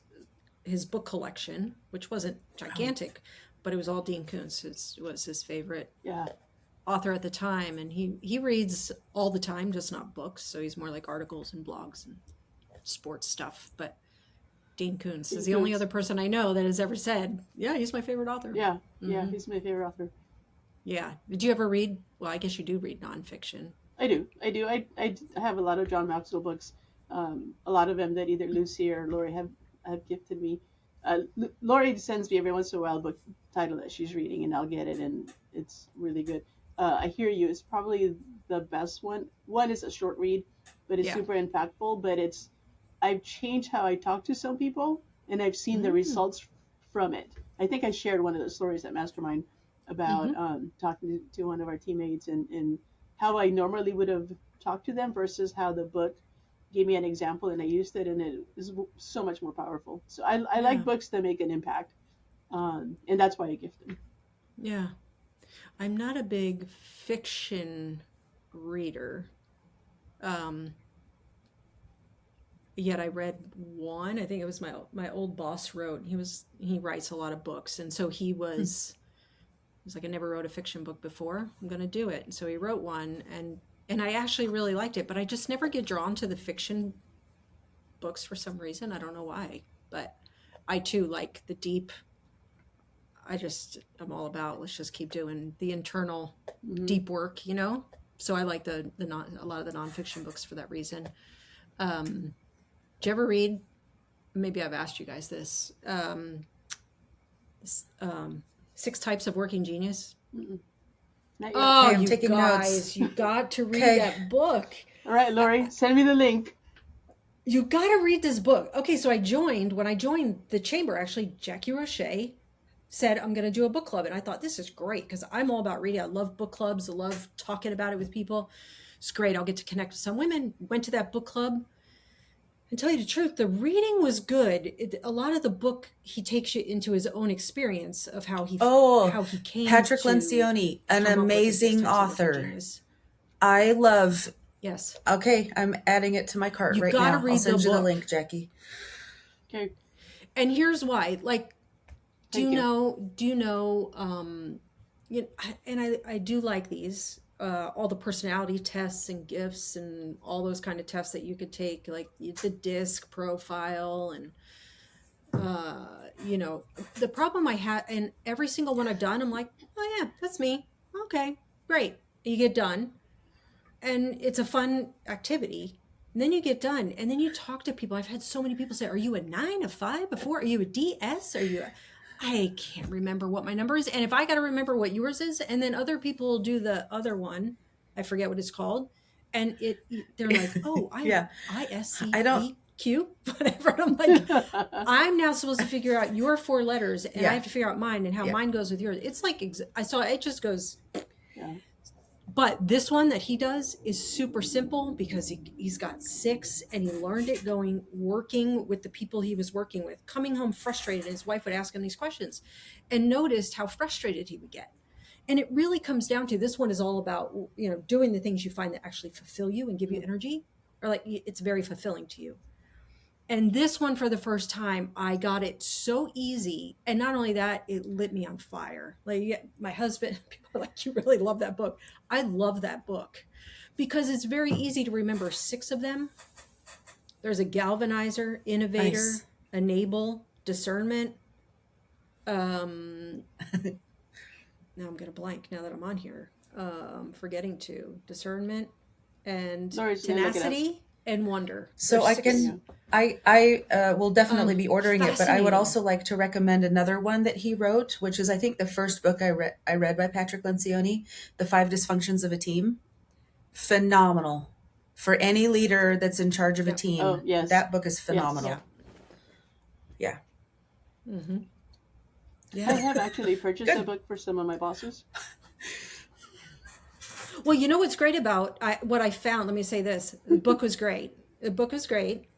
his book collection, which wasn't gigantic, but it was all Dean Koontz. Was his favorite yeah, author at the time, and he reads all the time, just not books. So he's more like articles and blogs and sports stuff. But Dean Koontz is the only other person I know that has ever said, "Yeah, he's my favorite author." yeah, yeah. He's my favorite author. Yeah. Did you ever read? Well, I guess you do read nonfiction. I do. I have a lot of John Maxwell books. A lot of them that either Lucy or Lori have gifted me. Lori sends me every once in a while a book title that she's reading, and I'll get it, and it's really good. I Hear You is probably the best one. One is a short read, but it's super impactful. But I've changed how I talk to some people, and I've seen the results from it. I think I shared one of the stories at Mastermind about talking to one of our teammates and how I normally would have talked to them versus how the book gave me an example and I used it, and it is so much more powerful. So I like books that make an impact, and that's why I gift them. Yeah. I'm not a big fiction reader. Yet I read one. I think it was my old boss wrote. He writes a lot of books, and so he was like, I never wrote a fiction book before. I'm going to do it. And so he wrote one, and I actually really liked it, but I just never get drawn to the fiction books for some reason. I don't know why, but I too like the deep. I'm all about, let's just keep doing the internal deep work, So I like a lot of the nonfiction books for that reason. Did you ever read? Maybe I've asked you guys this. 6 Types of Working Genius. Not yet. Oh, Okay, I'm you taking guys, notes. you got to read Okay. that book. All right, Lori, send me the link. You got to read this book. Okay, so when I joined the chamber, actually, Jackie Roche said, I'm going to do a book club. And I thought, this is great because I'm all about reading. I love book clubs. I love talking about it with people. It's great. I'll get to connect with some women. Went to that book club. And tell you the truth, the reading was good. A lot of the book, he takes you into his own experience of how he came Patrick to Lencioni, an come up with the 6 amazing Types of Working author. Genius. I love. Yes. Okay, I'm adding it to my cart You right gotta now. read I'll send the you the book. link, Jackie. Okay. And here's why. Like, do Thank you you. know, and I do like these, all the personality tests and gifts and all those kind of tests that you could take, like the disc profile. And You know, the problem I had, and every single one I've done, I'm like, oh yeah, that's me. Okay, great. You get done, and it's a fun activity. And then you get done, and then you talk to people. I've had so many people say, "Are you a 9, a 5, a 4? Are you a DS? Are you?" I can't remember what my number is, and if I got to remember what yours is, and then other people do the other one, I forget what it's called, and they're like, "Oh, I am Yeah. I don't, ISCEQ, whatever." And I'm like, I'm now supposed to figure out your 4 letters, and I Yeah. have to figure out mine and how Yeah. mine goes with yours. It's like I saw it just goes. Yeah. But this one that he does is super simple because he's got 6 and he learned it working with the people he was working with, coming home frustrated. And his wife would ask him these questions and noticed how frustrated he would get. And it really comes down to, this one is all about, you know, doing the things you find that actually fulfill you and give you energy, or like it's very fulfilling to you. And this one, for the first time, I got it so easy. And not only that, it lit me on fire. Like, my husband, people are like, you really love that book. I love that book because it's very easy to remember 6 of them. There's a galvanizer, innovator, Nice. enable, discernment. Now I'm going to blank now that I'm on here. Forgetting to discernment and Lori's gonna look it up. tenacity and wonder. So There's I 6. can, I will definitely be ordering it, but I would fascinating. also like to recommend another one that he wrote, which is I think the first book I read by Patrick Lencioni, The 5 Dysfunctions of a Team. Phenomenal for any leader that's in charge of a Yep. team. Oh, yes. That book is phenomenal. Yeah. Yeah. Mm-hmm. I Yeah. have actually purchased Good. a book for some of my bosses. Well, you know what's great about what I found? Let me say this: the book was great. The book was great,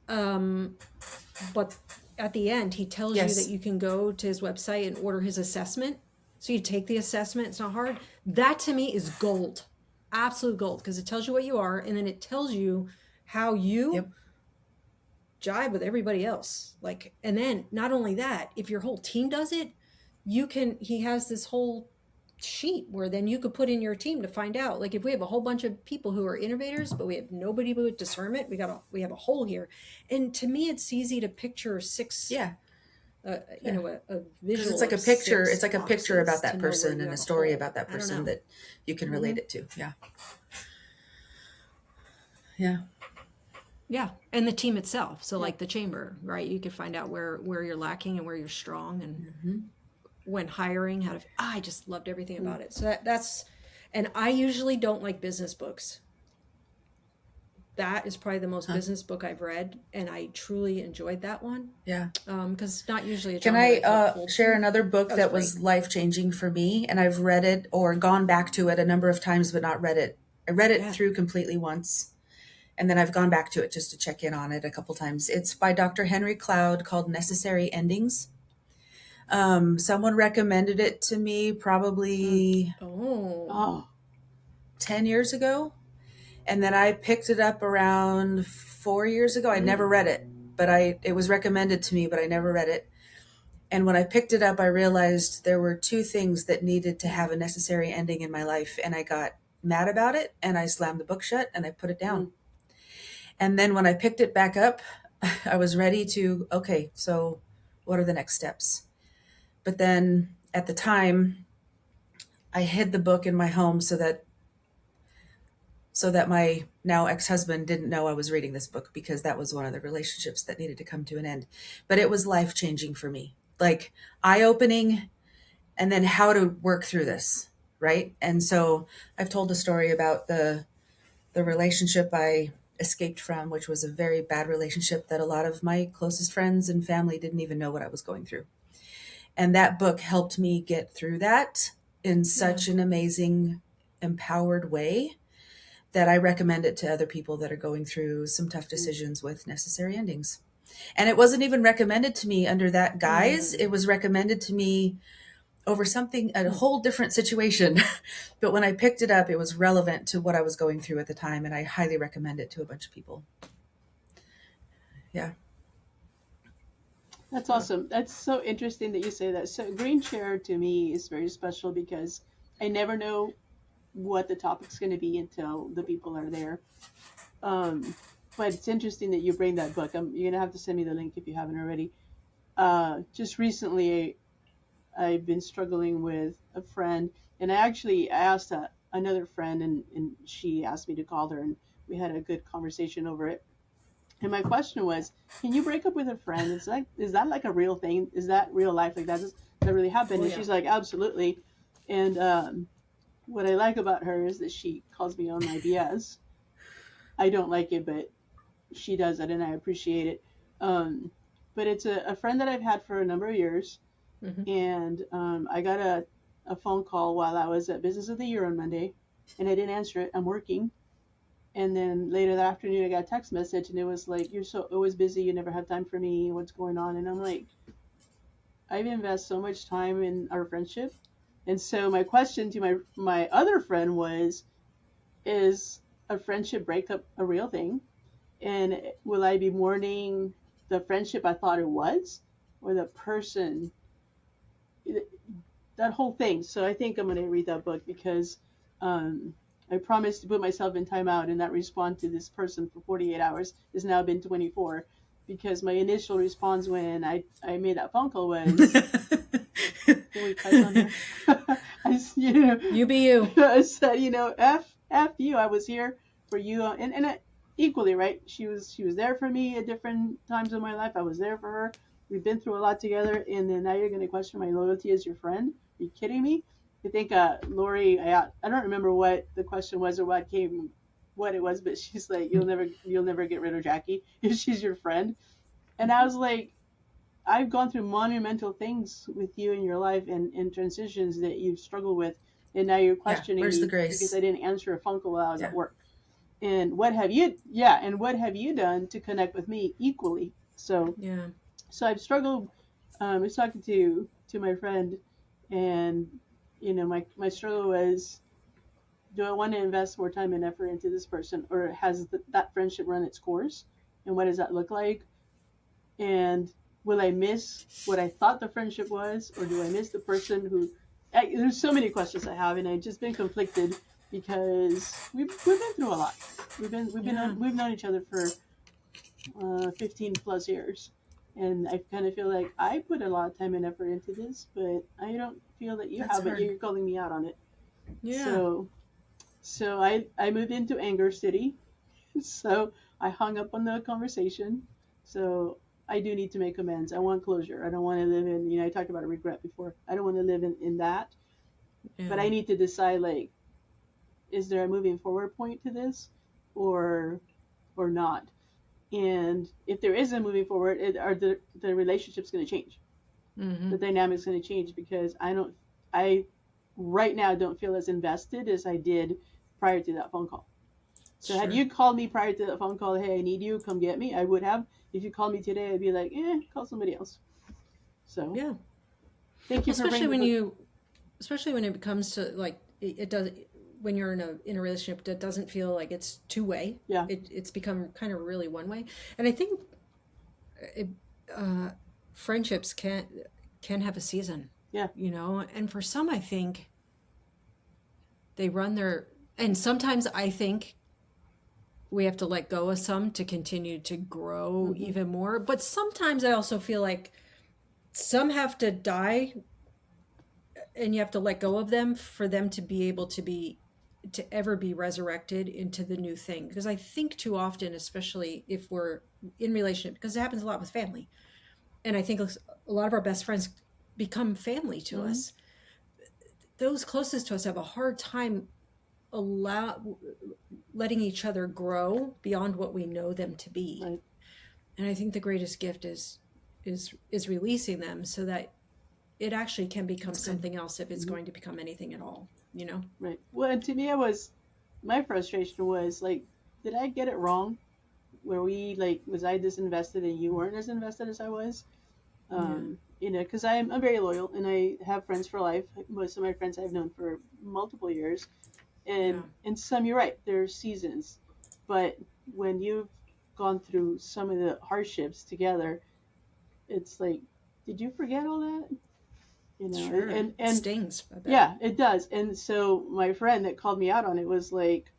but at the end, he tells you Yes. that you can go to his website and order his assessment. So you take the assessment; it's not hard. That to me is gold, absolute gold, because it tells you what you are, and then it tells you how you Yep. jibe with everybody else. Like, and then not only that, if your whole team does it, you can. He has this whole sheet where then you could put in your team to find out, like, if we have a whole bunch of people who are innovators but we have nobody with discernment, we have a hole here. And to me, it's easy to picture 6, Yeah. you know, a Because visual it's like a of picture. 6 It's like a picture boxes about that to know where person you and a have story hole. about that I don't person know. that you can relate it to. Yeah. Yeah. Yeah, and the team itself. So like the chamber, right? You could find out where you're lacking and where you're strong, and when hiring, how to. I just loved everything about it. So that's, and I usually don't like business books. That is probably the most business book I've read, and I truly enjoyed that one. Yeah. Because it's not usually a Can genre I I feel pulled share to. another book That that was was life changing for me? And I've read it or gone back to it a number of times, but not read it. I read it Yeah. through completely once, and then I've gone back to it just to check in on it a couple times. It's by Dr. Henry Cloud, called Necessary Endings. Someone recommended it to me probably Oh, 10 years ago. And then I picked it up around 4 years ago. I never read it, but it was recommended to me, but I never read it. And when I picked it up, I realized there were 2 things that needed to have a necessary ending in my life. And I got mad about it, and I slammed the book shut and I put it down. And then when I picked it back up, I was ready to, okay, so what are the next steps? But then at the time, I hid the book in my home so that my now ex-husband didn't know I was reading this book, because that was one of the relationships that needed to come to an end. But it was life-changing for me, like eye-opening, and then how to work through this, right? And so I've told a story about the relationship I escaped from, which was a very bad relationship that a lot of my closest friends and family didn't even know what I was going through. And that book helped me get through that in such an amazing, empowered way that I recommend it to other people that are going through some tough decisions with necessary endings. And it wasn't even recommended to me under that guise. It was recommended to me over something, a whole different situation. But when I picked it up, it was relevant to what I was going through at the time. And I highly recommend it to a bunch of people. Yeah. that's awesome. That's so interesting that you say that. So Green Chair to me is very special because I never know what the topic's going to be until the people are there. But it's interesting that you bring that book. You're going to have to send me the link if you haven't already. just recently I've been struggling with a friend, and I asked another friend, and she asked me to call her, and we had a good conversation over it. And my question was, can you break up with a friend? Is that like a real thing? Is that real life? Like does that really happen? Oh, And yeah. she's like, absolutely. And what I like about her is that she calls me on my BS. I don't like it, but she does it, and I appreciate it. Um, but it's a friend that I've had for a number of years, Hmm. and I got a phone call while I was at Business of the Year on Monday, and I didn't answer it. I'm working. And then later that afternoon, I got a text message, and it was like, "You're so always busy. You never have time for me. What's going on?" And I'm like, "I've invested so much time in our friendship." And so my question to my other friend was, "Is a friendship breakup a real thing? And will I be mourning the friendship I thought it was, or the person, that whole thing?" So I think I'm going to read that book because um, I promised to put myself in timeout and not respond to this person for 48 hours. It's now been 24 because my initial response when I made that phone call was, can we cuss on there? You be you. I said, F you. I was here for you, and equally, right? She was there for me at different times in my life. I was there for her. We've been through a lot together, and then now you're going to question my loyalty as your friend? Are you kidding me? I think Lori, I don't remember what the question was or what it was, but she's like, you'll never get rid of Jackie if she's your friend. And I was like, I've gone through monumental things with you in your life and transitions that you've struggled with, and now you're Yeah, questioning where's the me because grace? I didn't answer a phone call while I was Yeah. at work. And what have you done to connect with me equally? So Yeah. so I've struggled. I was talking to my friend, and my struggle was, do I want to invest more time and effort into this person, or has that friendship run its course, and what does that look like? And will I miss what I thought the friendship was, or do I miss the person who? There's so many questions I have, and I've just been conflicted because we've been through a lot. Yeah. We've known each other for 15 plus years, and I kind of feel like I put a lot of time and effort into this, but I don't feel that you That's have. But hard. you're calling me out on it. Yeah. So I moved into Anger City. So I hung up on the conversation. So I do need to make amends. I want closure. I don't want to live in, I talked about a regret before. I don't want to live in that. But Yeah. I need to decide, like, is there a moving forward point to this, or not? And if there is a moving forward, are the relationship's going to change? The Hmm. dynamic's going to change because I right now don't feel as invested as I did prior to that phone call. So had Sure. you called me prior to that phone call, hey, I need you, come get me, I would have. If you called me today, I'd be like, call somebody else. So Yeah. thank Well, you for bringing the book. especially when it comes to like it does when you're in a relationship that doesn't feel like it's two way. Yeah. It's become kind of really one way, and I think it, uh, friendships can have a season. Yeah. And for some, I think they run their and sometimes I think we have to let go of some to continue to grow Hmm. even more. But sometimes I also feel like some have to die and you have to let go of them for them to be able to ever be resurrected into the new thing. Because I think too often, especially if we're in relationship, because it happens a lot with family, and I think a lot of our best friends become family to Hmm. us. Those closest to us have a hard time allow letting each other grow beyond what we know them to be. Right. And I think the greatest gift is releasing them so that it actually can become That's good. something else if it's Hmm. going to become anything at all. Right. Well, and to me, my frustration was like, did I get it wrong? Where was I disinvested and you weren't as invested as I was? Yeah. Because I'm very loyal and I have friends for life. Most of my friends I've known for multiple years, Yeah. and some, you're right, there are seasons, but when you've gone through some of the hardships together, it's like, did you forget all that? Sure. It And stings, I bet. yeah, it does. And so my friend that called me out on it was like,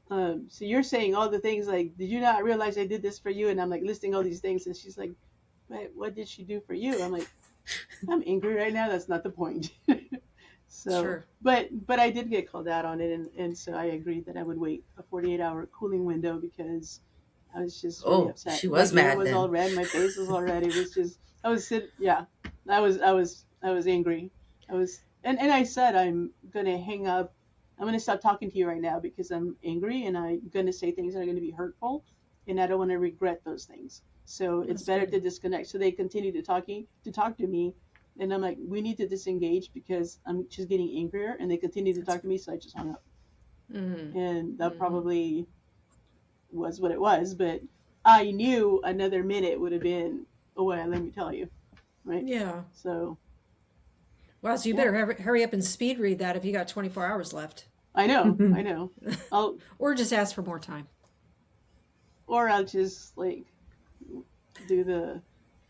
so you're saying all the things, like, did you not realize I did this for you? And I'm like listing all these things, and she's like, what did she do for you? I'm like, I'm angry right now. That's not the point. So, Sure. but I did get called out on it, and so I agreed that I would wait a 48-hour cooling window because I was just really Oh, upset. she My was ear mad was all then. red, my face was all red. It was just yeah, I was angry. And I said I'm gonna hang up. I'm gonna stop talking to you right now because I'm angry and I'm gonna say things that are gonna be hurtful, and I don't want to regret those things. So it's That's better good. to disconnect. So they continue to talk to me, and I'm like, we need to disengage because I'm just getting angrier, and they continue to That's talk to me, so I just hung up, Mm-hmm. and that Mm-hmm. probably was what it was. But I knew another minute would have been, oh, well, let me tell you, right? Yeah. So Wow, so you yeah, better hurry up and speed read that if you got 24 hours left. I know. I'll Or just ask for more time. or I'll just like do the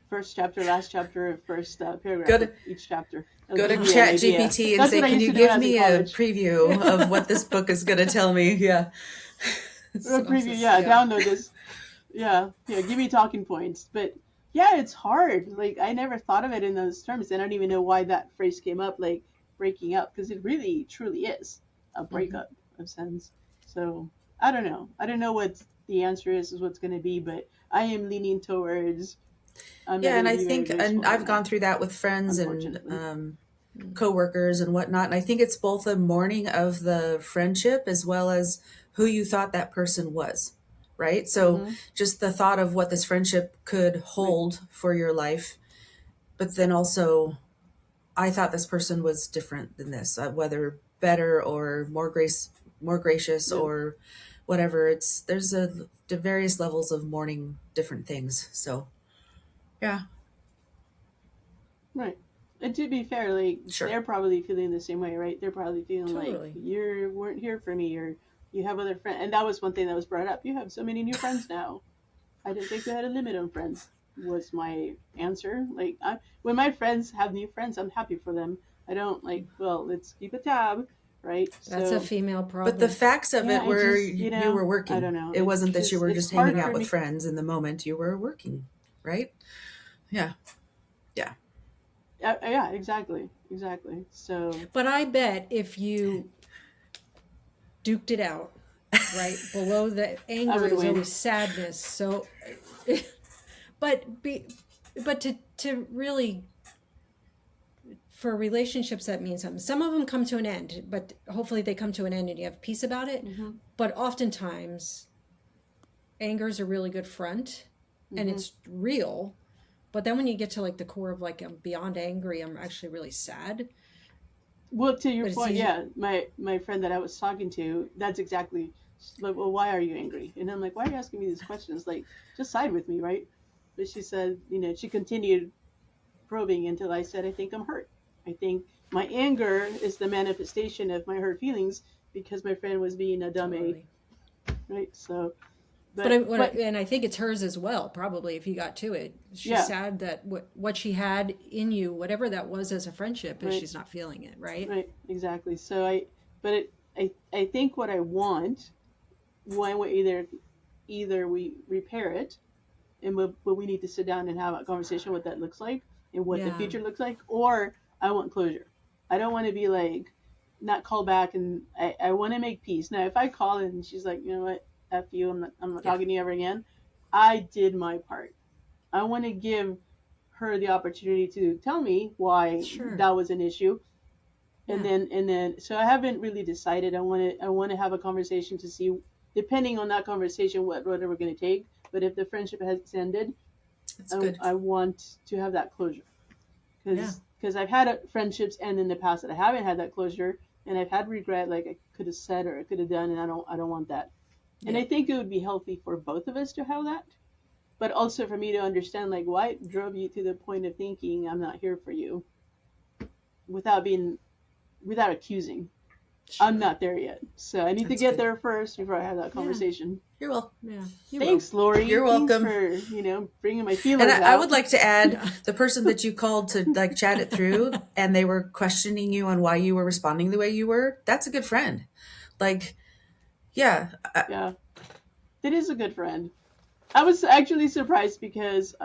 first chapter, last chapter, first paragraph go of to each chapter. That'll go to give you an Chat idea. GPT and That's say, what I "Can used you to do when give I was in me a college. preview of what this book is going to tell me?" Yeah. Or a preview, Synopsis, yeah. yeah. Download this, yeah, yeah. Give me talking points. But yeah, it's hard. Like I never thought of it in those terms, and I don't even know why that phrase came up, like breaking up, because it really truly is a Hmm. breakup of sense. So I don't know. I don't know what the answer is what's going to be, but I am leaning towards I'm not Yeah, going and to I be very think, and graceful right I've now, gone through that with friends and unfortunately. coworkers and whatnot, and I think it's both a mourning of the friendship as well as who you thought that person was, right? So Mm-hmm. just the thought of what this friendship could Right. hold for your life, but then also I thought this person was different than this, whether better or more gracious Yeah. or whatever. It's there's a the various levels of mourning different things. So yeah, Right. And to be fair, like sure. they're probably feeling the same way, right? They're probably feeling like Totally. you weren't here for me, or you have other friends. And that was one thing that was brought up. You have so many new friends now. I didn't think you had a limit on friends. Was my answer. When my friends have new friends, I'm happy for them. I don't like. Well, let's keep a tab, right? That's a So female But the problem. facts of yeah, it I were just you were I don't working. know. It wasn't that you were It's just hanging hard out for with me. friends in the moment. You were working, right? Yeah, yeah. Yeah, exactly. So But I bet if you duked it out, right? Below the I anger would is win. always sadness. So, but to really for relationships that mean something. Some of them come to an end, but hopefully they come to an end and you have peace about it. Hmm. But oftentimes, anger is a really good front, and Hmm. it's real. But then when you get to like the core of like I'm beyond angry, I'm actually really sad. Well, to your But it's point, easy. yeah, my friend that I was talking to, that's exactly she's like, well, why are you angry? And I'm like, why are you asking me these questions? Like, just side with me, right? But she said, she continued probing until I said, I think I'm hurt. I think my anger is the manifestation of my hurt feelings because my friend was being a dumb a, Totally. right? So, But but and I think it's hers as well. Probably if you got to it, she's yeah, sad that what she had in you, whatever that was as a friendship, is right, she's not feeling it. Right? right, exactly. So but I think what I want, when we either we repair it and we need to sit down and have a conversation what that looks like and what the Yeah. future looks like, or I want closure. I don't want to be like not call back, and I want to make peace. Now if I call and she's like, you know what, F you, I'm not Yeah. talking to you ever again, I did my part. I want to give her the opportunity to tell me why Sure. that was an issue, and Yeah. then so I haven't really decided. I want to have a conversation to see, depending on that conversation, what road we're going to take. But if the friendship has ended, That's I, good. I want to have that closure, Yeah. because I've had friendships end in the past that I haven't had that closure, and I've had regret, like I could have said or I could have done, and I don't want that. And Yeah. I think it would be healthy for both of us to have that, but also for me to understand like what drove you to the point of thinking I'm not here for you, without being without accusing. I'm Sure. not there yet, so I need to That's get good. there first before I have that Yeah. conversation. You're welcome. Yeah. You will. Thanks, Lori. You're Thanks welcome. for bringing my And feelers I would out. like to add Yeah. the person that you called to like chat it through and they were questioning you on why you were responding the way you were. That's a good friend. Like, yeah, Yeah, that is a good friend. I was actually surprised because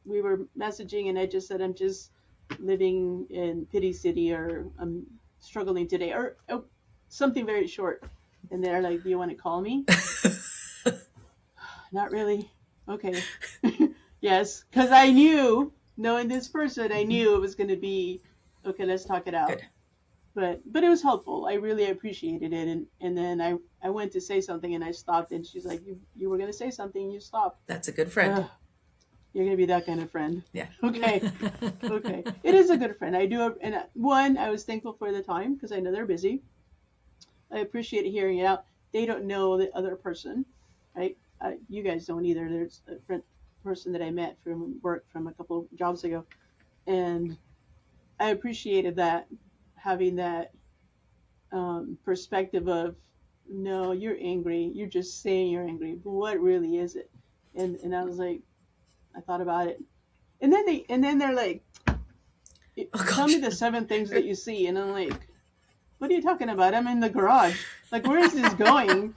we were messaging, and I just said I'm just living in Pity City, or I'm struggling today, or something very short. And they're like, "Do you want to call me?" Not really. Okay. Yes, because I knew, knowing this person, I knew it was going to be okay. Let's talk it out. Good. But it was helpful. I really appreciated it, and then I went to say something, and I stopped, and she's like, "You were going to say something, you stopped." That's a good friend. You're going to be that kind of friend. Yeah. Okay. Okay. It is a good friend. I do, and one, I was thankful for the time because I know they're busy. I appreciate hearing it out. They don't know the other person, right? You guys don't either. There's a person that I met from work from a couple of jobs ago, and I appreciated that, having that perspective of, no, you're angry. You're just saying you're angry, but what really is it? And I was like, I thought about it, and then they're like, tell me the 7 things that you see, and I'm like, what are you talking about? I'm in the garage. Like, where is this going?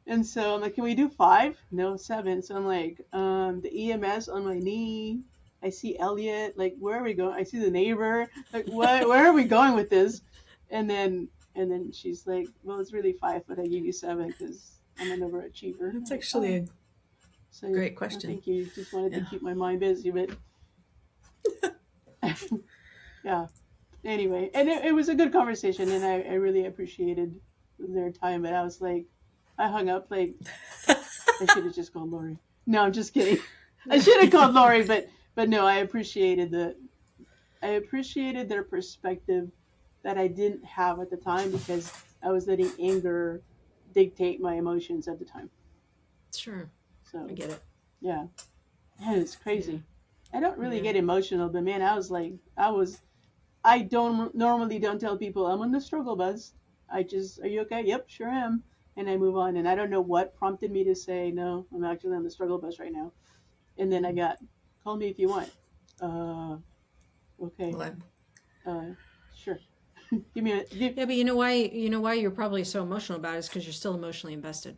And so I'm like, can we do 5? No, 7. So I'm like, the EMS on my knee. I see Elliot. Like, where are we going? I see the neighbor. Like, what? Where are we going with this? And then she's like, well, it's really 5, but I give you 7 because I'm an overachiever. That's actually a so, great question. Thank you. Just wanted to keep my mind busy, but yeah. Anyway, and it was a good conversation, and I really appreciated their time. But I was like, I hung up, like, I should have just called Lori. No, I'm just kidding. I should have called Lori, but no, I appreciated their perspective that I didn't have at the time because I was letting anger dictate my emotions at the time. Sure. So I get it. yeah, man, it's crazy. I don't really Yeah. get emotional, but man, I normally don't tell people I'm on the struggle bus. I just, are you okay? Yep, sure am. And I move on. And I don't know what prompted me to say, no, I'm actually on the struggle bus right now. And then I got, call me if you want. Okay. Well, Sure. Give me Yeah, but you know why you're probably so emotional about it is because you're still emotionally invested.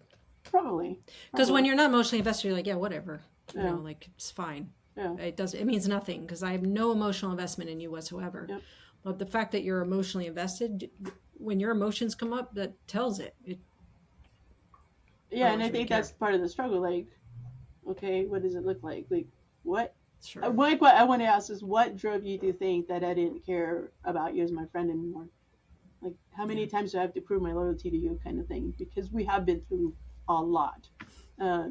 probably. Because when you're not emotionally invested, you're like, yeah, whatever. You Yeah. know, like, it's fine. Yeah. It means nothing because I have no emotional investment in you whatsoever. Yep. But the fact that you're emotionally invested, when your emotions come up, that tells it. Yeah, and I really think care. that's part of the struggle. Like, okay, what does it look like? Like, what? Sure. What I want to ask is, what drove you to think that I didn't care about you as my friend anymore? Like, how many times do I have to prove my loyalty to you, kind of thing? Because we have been through a lot,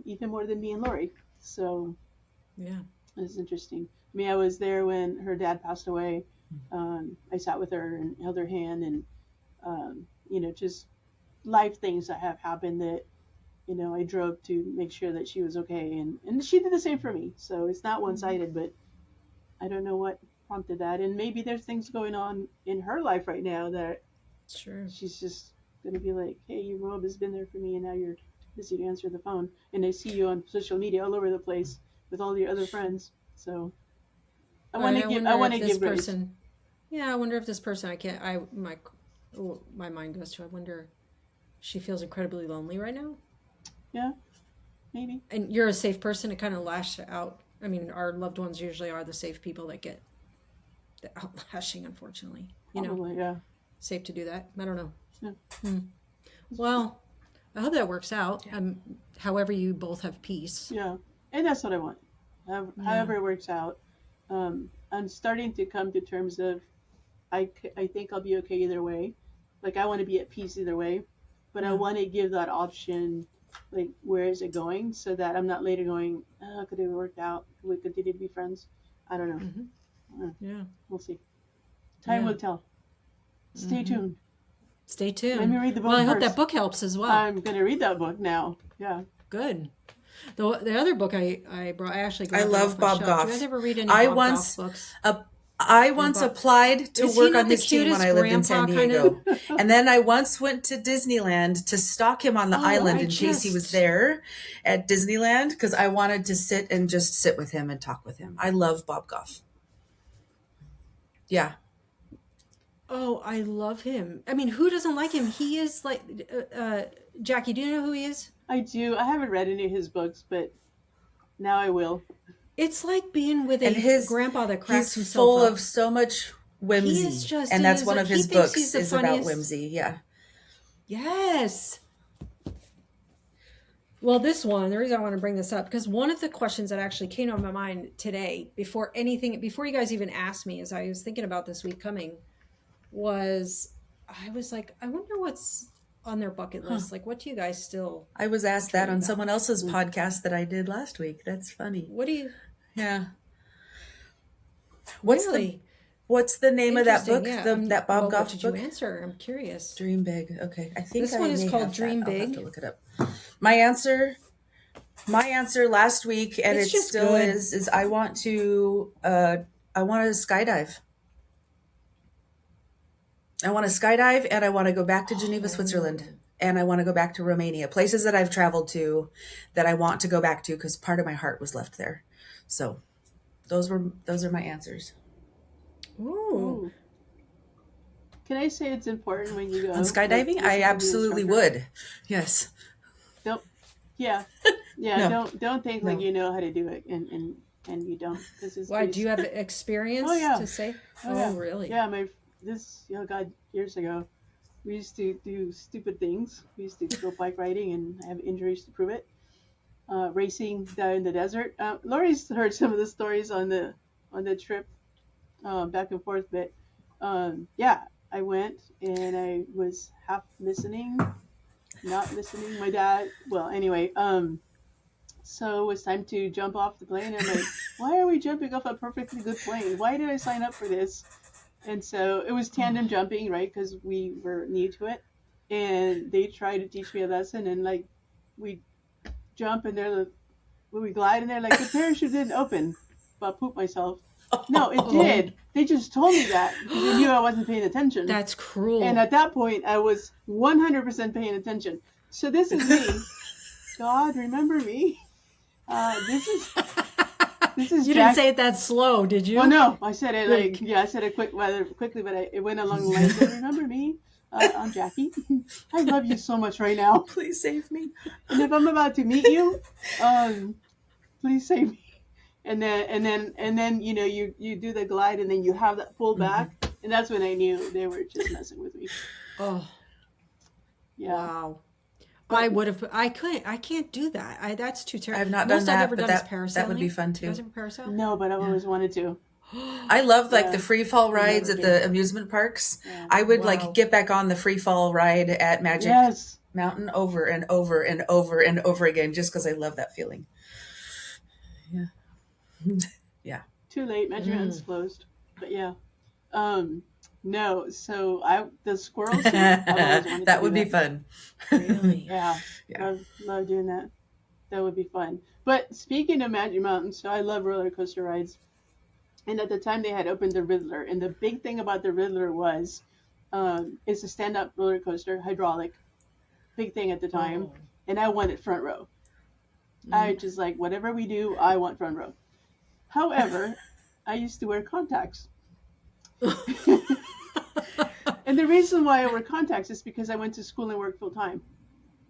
even more than me and Lori. So Yeah. it's interesting. I mean, I was there when her dad passed away. I sat with her and held her hand, and just life things that have happened that I drove to make sure that she was okay, and she did the same for me. So it's not one-sided, but I don't know what prompted that, and maybe there's things going on in her life right now that Sure. she's just gonna be like, hey, your mom has been there for me, and now you're too busy to answer the phone, and I see you on social media all over the place with all your other friends. So I want to give grace. person. Yeah, I wonder if this person my mind goes to. I wonder, she feels incredibly lonely right now. Yeah, maybe. And you're a safe person to kind of lash out. I mean, our loved ones usually are the safe people that get the outlashing, unfortunately. Probably, yeah. Safe to do that. I don't know. Yeah. Well, I hope that works out. However, you both have peace. Yeah, and that's what I want. However it works out. I'm starting to come to terms of, I think I'll be okay either way. Like, I want to be at peace either way, but I want to give that option, like, where is it going, so that I'm not later going, could it have worked out? Could we continue to be friends? I don't know. Yeah. We'll see. Time will tell. Stay tuned. Stay tuned. Let me read the book Well, I hope first. that book helps as well. I'm going to read that book now. Yeah. Good. The other book I brought, I actually grabbed I it love off my Bob shelf. Goff. Do you guys ever read any I Bob once- Goff books? I once applied to Is he work not on the his team when cutest I lived in San grandpa kind Diego. And then I once went to Disneyland to stalk him on the island in case he was there at Disneyland, because I wanted to sit with him and talk with him. I love Bob Goff. Yeah. Oh, I love him. I mean, who doesn't like him? He is like, Jackie, do you know who he is? I do. I haven't read any of his books, but now I will. It's like being with And a grandpa that cracks he's himself full up. of so much whimsy. He is just, and that's one of he his thinks he's books the is about funniest. whimsy. Yeah. Yes. Well, this one, the reason I want to bring this up, because one of the questions that actually came to my mind today, before you guys even asked me, as I was thinking about this week coming, I was like, I wonder what's on their bucket list. Like, what do you guys still I was asked that dream on about? someone else's podcast that I did last week. That's funny. What do you Yeah. really? What's the name of that Interesting, book? yeah. That Bob Well, what Goff did book? you answer? I'm curious. Dream Big. Okay. I think This I one is may called have Dream that. I'll have Big. to look it up. My answer last week, and It's it just still good. is I want to skydive. I want to skydive, and I want to go back to Geneva, Switzerland, and I want to go back to Romania, places that I've traveled to that I want to go back to because part of my heart was left there. So those are my answers. Ooh. Ooh. Can I say it's important when you go On skydiving, like, I listen to the absolutely instructor? would. Yes. Don't. Yeah. Yeah. No. Don't think like No. you know how to do it and you don't. Why, do you have experience Oh, yeah. to say? Oh, yeah. Really? Yeah. God, years ago, we used to do stupid things. We used to go bike riding and have injuries to prove it. Racing down in the desert. Lori's heard some of the stories on the trip back and forth, but yeah, I went and I was half listening, not listening. My dad. Well, anyway, so it was time to jump off the plane. I'm like, why are we jumping off a perfectly good plane? Why did I sign up for this? And so it was tandem jumping, right? Because we were new to it, and they tried to teach me a lesson, and like we jump and when we glide and they're like the parachute didn't open, but I pooped myself. No, it did. They just told me that because they knew I wasn't paying attention. That's cruel. And at that point, I was 100% paying attention. So this is me. God, remember me. This is you Jack. didn't say it that slow, did you? Oh no, I said it I said it quickly, but it went along the lines of, remember me? I'm Jackie. I love you so much right now. Please save me. And if I'm about to meet you, please save me. And then you do the glide and then you have that pull back, and that's when I knew they were just messing with me. Oh, Yeah. wow. I can't do that. That's too terrible. I've not done that, I've ever but done is that parasailing. would be fun You guys too. ever parasail? No, but I've always wanted to. I love like Yeah. the free fall rides never at the amusement parks. Yeah. I would Wow. like get back on the free fall ride at Magic Yes. Mountain over and over and over and over again just because I love that feeling. Yeah. Yeah. Too late. Magic Mountain's closed. But yeah. No. So the squirrel suit. I've always wanted That to would do be fun. Really? Yeah. Yeah. Love doing that. That would be fun. But speaking of Magic Mountain, so I love roller coaster rides. And at the time they had opened the Riddler, and the big thing about the Riddler was, it's a stand-up roller coaster, hydraulic, big thing at the time, and I wanted front row. I just like whatever we do, I want front row. However, I used to wear contacts, and the reason why I wear contacts is because I went to school and worked full time,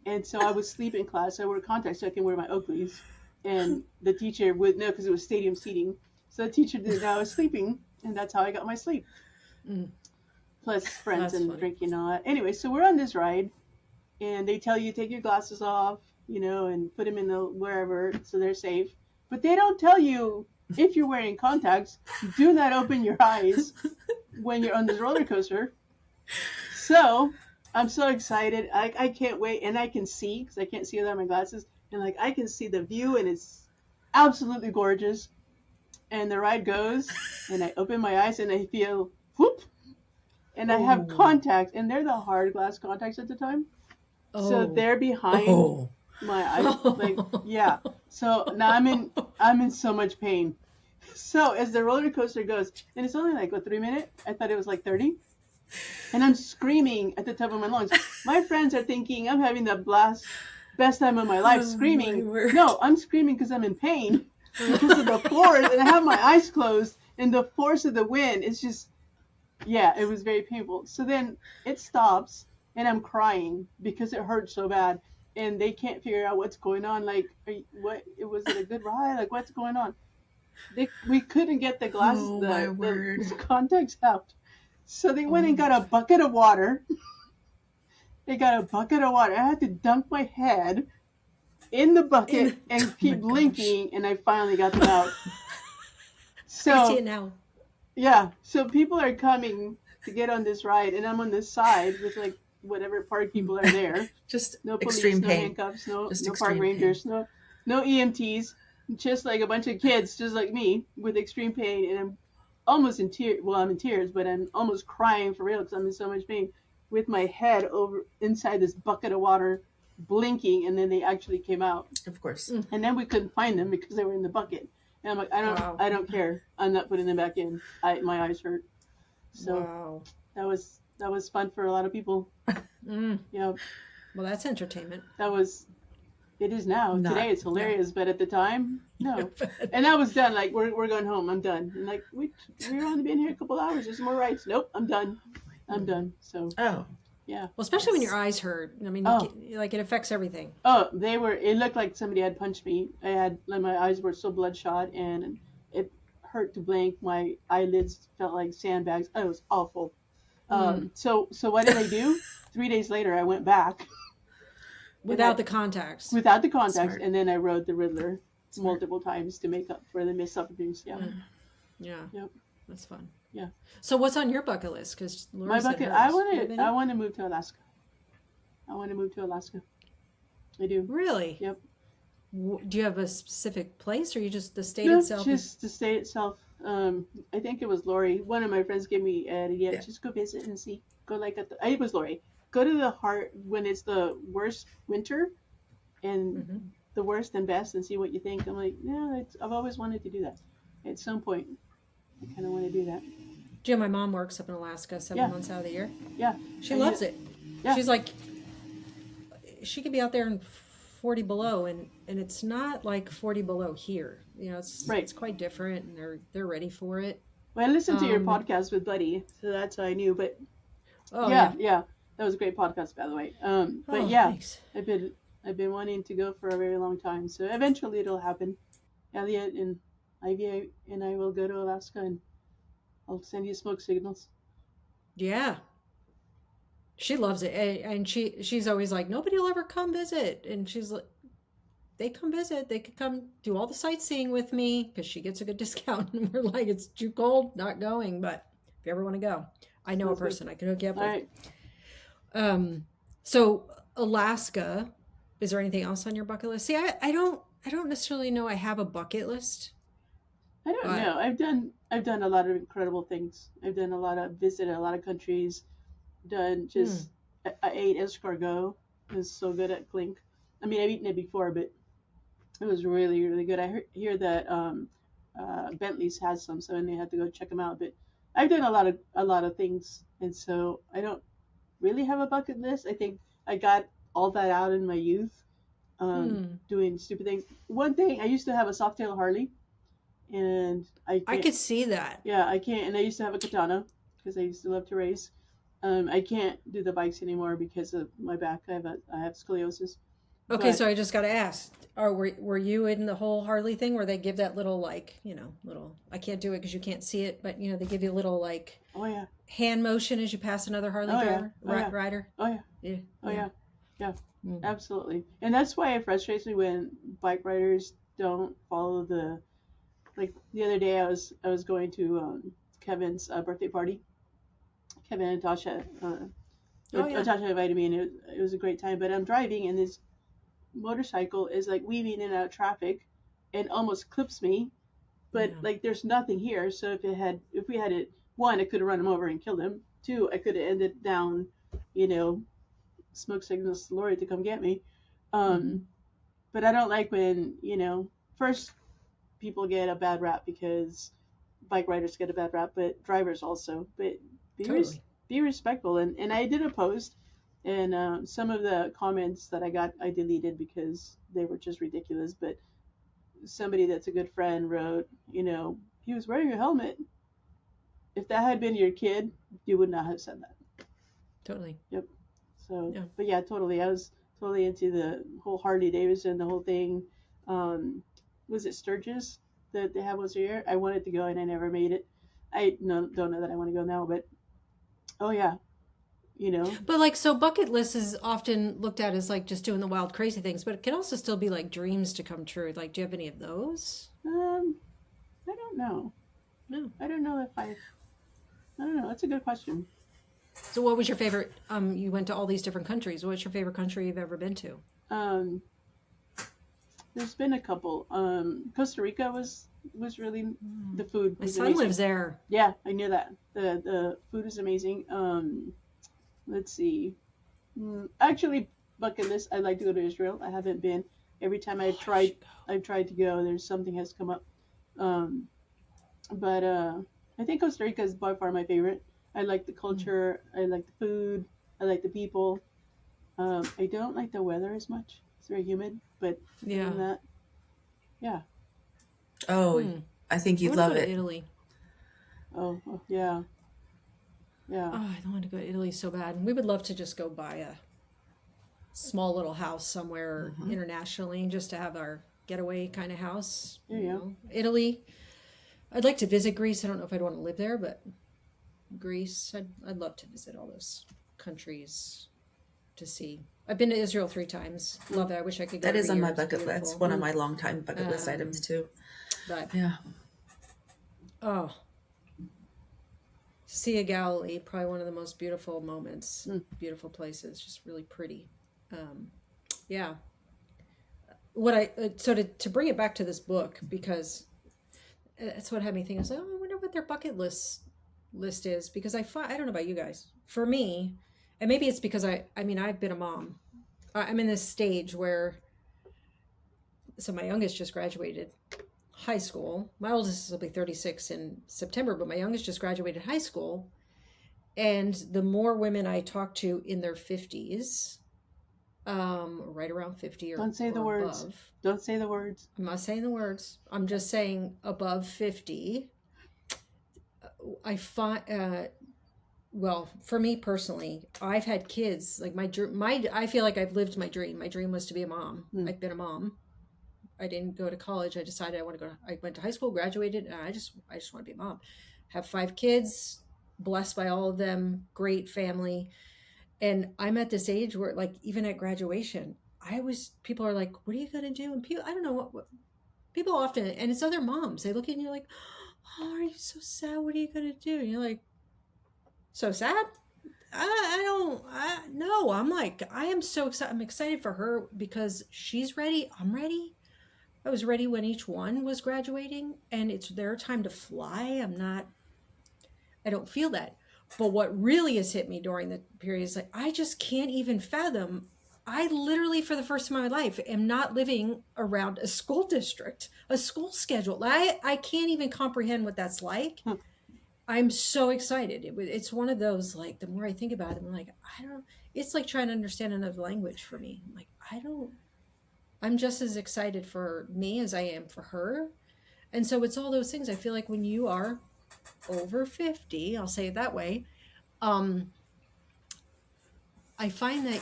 and so I would sleep in class. I wore contacts so I can wear my Oakleys, and the teacher would know because it was stadium seating. So the teacher didn't know I was sleeping, and that's how I got my sleep. Plus friends That's and funny. drinking and all that. Anyway, so we're on this ride, and they tell you take your glasses off, and put them in the wherever so they're safe. But they don't tell you if you're wearing contacts, do not open your eyes when you're on this roller coaster. So I'm so excited. I can't wait, and I can see because I can't see without my glasses, and like I can see the view, and it's absolutely gorgeous. And the ride goes, and I open my eyes, and I feel whoop, and I have contacts, and they're the hard glass contacts at the time, so they're behind my eyes, like yeah. So now I'm in so much pain. So as the roller coaster goes, and it's only like 3 minutes. I thought it was like 30, and I'm screaming at the top of my lungs. My friends are thinking I'm having the best time of my life, screaming. my word. No, I'm screaming because I'm in pain. Because of the force, and I have my eyes closed, and the force of the wind is just, yeah, it was very painful. So then it stops, and I'm crying because it hurt so bad, and they can't figure out what's going on. Like, was it a good ride? Like, what's going on? we couldn't get the glass, Oh, my word. the contacts out. So they went Oh, and got a bucket of water. They got a bucket of water. I had to dunk my head in the bucket and oh my keep gosh. blinking, and I finally got them out. I can see So it now. yeah, so people are coming to get on this ride, and I'm on this side with like whatever park people are there. Just No police, extreme no pain. handcuffs, no Just no park extreme rangers, no EMTs, just like a bunch of kids, just like me, with extreme pain, and I'm almost in tears. Well, I'm in tears, but I'm almost crying for real because I'm in so much pain, with my head over inside this bucket of water, blinking, and then they actually came out, Of course. and then we couldn't find them because they were in the bucket. And I'm like, Wow. I don't care. I'm not putting them back in. My eyes hurt. So Wow. that was fun for a lot of people. Mm. Yeah, Well, that's entertainment. that was. It is now. Not- Today it's hilarious, but at the time, no. And I was done. Like we're going home. I'm done. And like we've only been here a couple hours. There's more rides. Nope, I'm done. I'm done. So Oh, yeah. Well, especially when your eyes hurt. I mean, Oh. like it affects everything. Oh, they were. It looked like somebody had punched me. I had like my eyes were so bloodshot, and it hurt to blink. My eyelids felt like sandbags. Oh, it was awful. So what did I do? 3 days later, I went back Without the contacts. without the contacts, Smart. and then I rode the Riddler multiple times to make up for the missed opportunities. Yeah. Yeah. Yep. That's fun. Yeah. So what's on your bucket list? Because My bucket. I want to move to Alaska. I want to move to Alaska. I do. Really? Yep. Do you have a specific place, or you just the state No, itself? just the state itself. I think it was Lori. One of my friends gave me an idea. Yeah. Just go visit and see. Go like at the. It was Lori. Go to the heart when it's the worst winter, and the worst and best, and see what you think. I'm like, yeah, I've always wanted to do that. At some point, I kind of want to do that. Do you know my mom works up in Alaska 7 months out of the year? Yeah. She loves it. Yeah. She's like, she could be out there in 40 below, and it's not like 40 below here. You know, it's Right. it's quite different, and they're ready for it. Well, I listened to your podcast with Buddy, so that's how I knew. But Oh yeah, that was a great podcast, by the way. But Oh, yeah, thanks. I've been wanting to go for a very long time, so eventually it'll happen. Elliot and Ivy and I will go to Alaska, and I'll send you smoke signals. Yeah. She loves it, and she's always like, nobody will ever come visit, and she's like, they come visit, they could come do all the sightseeing with me because she gets a good discount. And we're like, it's too cold, not going, but if you ever want to go, I know Sounds a person I can hook you up All with. right. So Alaska, is there anything else on your bucket list? See, I don't necessarily know I have a bucket list. I don't know. I've done a lot of incredible things. I've done a lot of visited a lot of countries. Done just I ate escargot. It was so good at Clink. I mean, I've eaten it before, but it was really, really good. I hear that Bentley's has some, so I may have to go check them out. But I've done a lot of things, and so I don't really have a bucket list. I think I got all that out in my youth, doing stupid things. One thing, I used to have a Softail Harley, and I could see that. yeah, I can't. And I used to have a Katana because I used to love to race. I can't do the bikes anymore because of my back. I have scoliosis. Okay, But- so I just got to ask, were you in the whole Harley thing where they give that little, like, little, I can't do it because you can't see it, but they give you a little like Oh yeah. hand motion as you pass another Harley Oh, yeah. driver, Oh, yeah. rider. Oh yeah. Yeah. Oh yeah. Yeah. Mm. Absolutely. And that's why it frustrates me when bike riders don't follow the. Like the other day, I was going to Kevin's birthday party. Kevin and Tasha. Tasha invited me, and it was a great time. But I'm driving, and this motorcycle is like weaving in and out of traffic, and almost clips me. But like, there's nothing here. So if we had it, one, I could have run him over and killed him. Two, I could have ended down, smoke signals to Lori to come get me. But I don't like when first people get a bad rap because bike riders get a bad rap, but drivers also. But be respectful. And I did a post, and some of the comments that I got, I deleted because they were just ridiculous. But somebody that's a good friend wrote, he was wearing a helmet. If that had been your kid, you would not have said that. Totally. Yep. So, Yeah. But yeah, totally. I was totally into the whole Harley Davidson, the whole thing. Was it Sturgis? that they have once a year. I wanted to go and I never made it. I don't know that I want to go now, but oh yeah, you know. But like, so bucket list is often looked at as like just doing the wild, crazy things, but it can also still be like dreams to come true. Like, do you have any of those? I don't know. No. I don't know if I don't know. That's a good question. So, what was your favorite? You went to all these different countries. What's your favorite country you've ever been to? There's been a couple. Costa Rica was really the food. My Was son amazing. lives there. Yeah, I knew that. The food is amazing. Let's see. Actually, bucket list. I'd like to go to Israel. I haven't been. Every time I've tried to go. There's something has come up. But I think Costa Rica is by far my favorite. I like the culture. I like the food. I like the people. I don't like the weather as much. It's very humid. But other Yeah. than that, yeah. Oh, I think I you'd want to love go to it. Italy. Oh, yeah. Yeah. Oh, I want to go to Italy so bad. We would love to just go buy a small little house somewhere internationally, just to have our getaway kind of house. There you go. Italy. I'd like to visit Greece. I don't know if I'd want to live there, but Greece. I'd love to visit all those countries to see. I've been to Israel 3 times. Love it. I wish I could go. That is every on my year. It's bucket list. That's beautiful. one of my long-time bucket list items too. But Yeah. oh, Sea of Galilee, probably one of the most beautiful moments. Beautiful places, just really pretty. Yeah. What I so to bring it back to this book, because that's what had me think. I was like, oh, I wonder what their bucket list is, because I don't know about you guys. For me, and maybe it's because I mean I've been a mom. I'm in this stage where, so my youngest just graduated high school. My oldest will be 36 in September, but my youngest just graduated high school. And the more women I talk to in their 50s, right around 50 or Don't say the words. above. Don't say the words. I'm not saying the words. I'm just saying above 50. I find, well, for me personally, I've had kids. Like I feel like I've lived my dream. My dream was to be a mom. I've been a mom. I didn't go to college. I decided I went to high school, graduated, and I just want to be a mom. Have 5 kids, blessed by all of them, great family. And I'm at this age where, like, even at graduation, people are like, what are you going to do? And people, I don't know what people often, and it's other moms, they look at you like, oh, are you so sad? What are you going to do? And you're like, so sad? No, I'm like, I am so excited. I'm excited for her because she's ready. I'm ready. I was ready when each one was graduating, and it's their time to fly. I don't feel that. But what really has hit me during the period is like, I just can't even fathom. I literally, for the first time in my life, am not living around a school district, a school schedule. I can't even comprehend what that's like. I'm so excited. It's one of those, like, the more I think about it, I'm like, it's like trying to understand another language for me. I'm like, I'm just as excited for me as I am for her. And so it's all those things. I feel like when you are over 50, I'll say it that way, I find that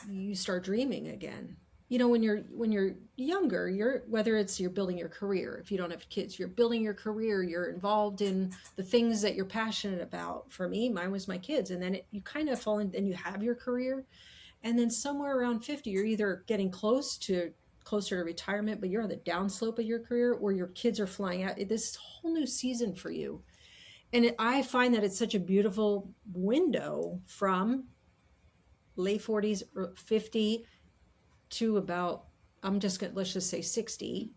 you start dreaming again. You know, when you're younger, whether it's you're building your career, if you don't have kids, you're building your career, you're involved in the things that you're passionate about. For me, mine was my kids. And then you kind of fall in, and you have your career. And then somewhere around 50, you're either getting closer to retirement, but you're on the downslope of your career, or your kids are flying out. This whole new season for you. And I find that it's such a beautiful window from late 40s or 50 to about, let's just say 60.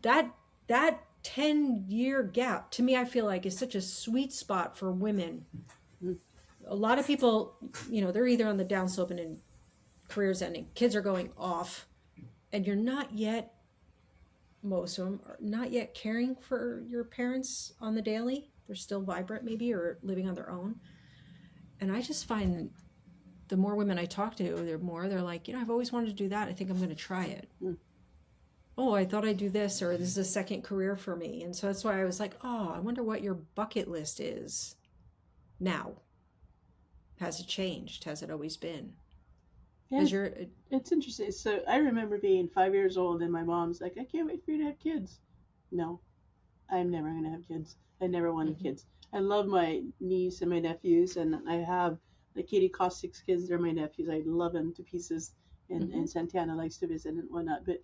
That 10-year gap, to me, I feel like is such a sweet spot for women. A lot of people, they're either on the downslope and in careers ending, kids are going off, and you're not yet, most of them are not yet caring for your parents on the daily. They're still vibrant maybe, or living on their own. And I just find the more women I talk to, they're like, I've always wanted to do that. I think I'm going to try it. Oh, I thought I'd do this, or this is a second career for me. And so that's why I was like, oh, I wonder what your bucket list is now. Has it changed? Has it always been? Yeah, it's interesting. So I remember being 5 years old, and my mom's like, I can't wait for you to have kids. No. I'm never gonna have kids. I never wanted kids. I love my niece and my nephews, and I have like Katie cost 6 kids. They're my nephews. I love them to pieces, and Santana likes to visit and whatnot. But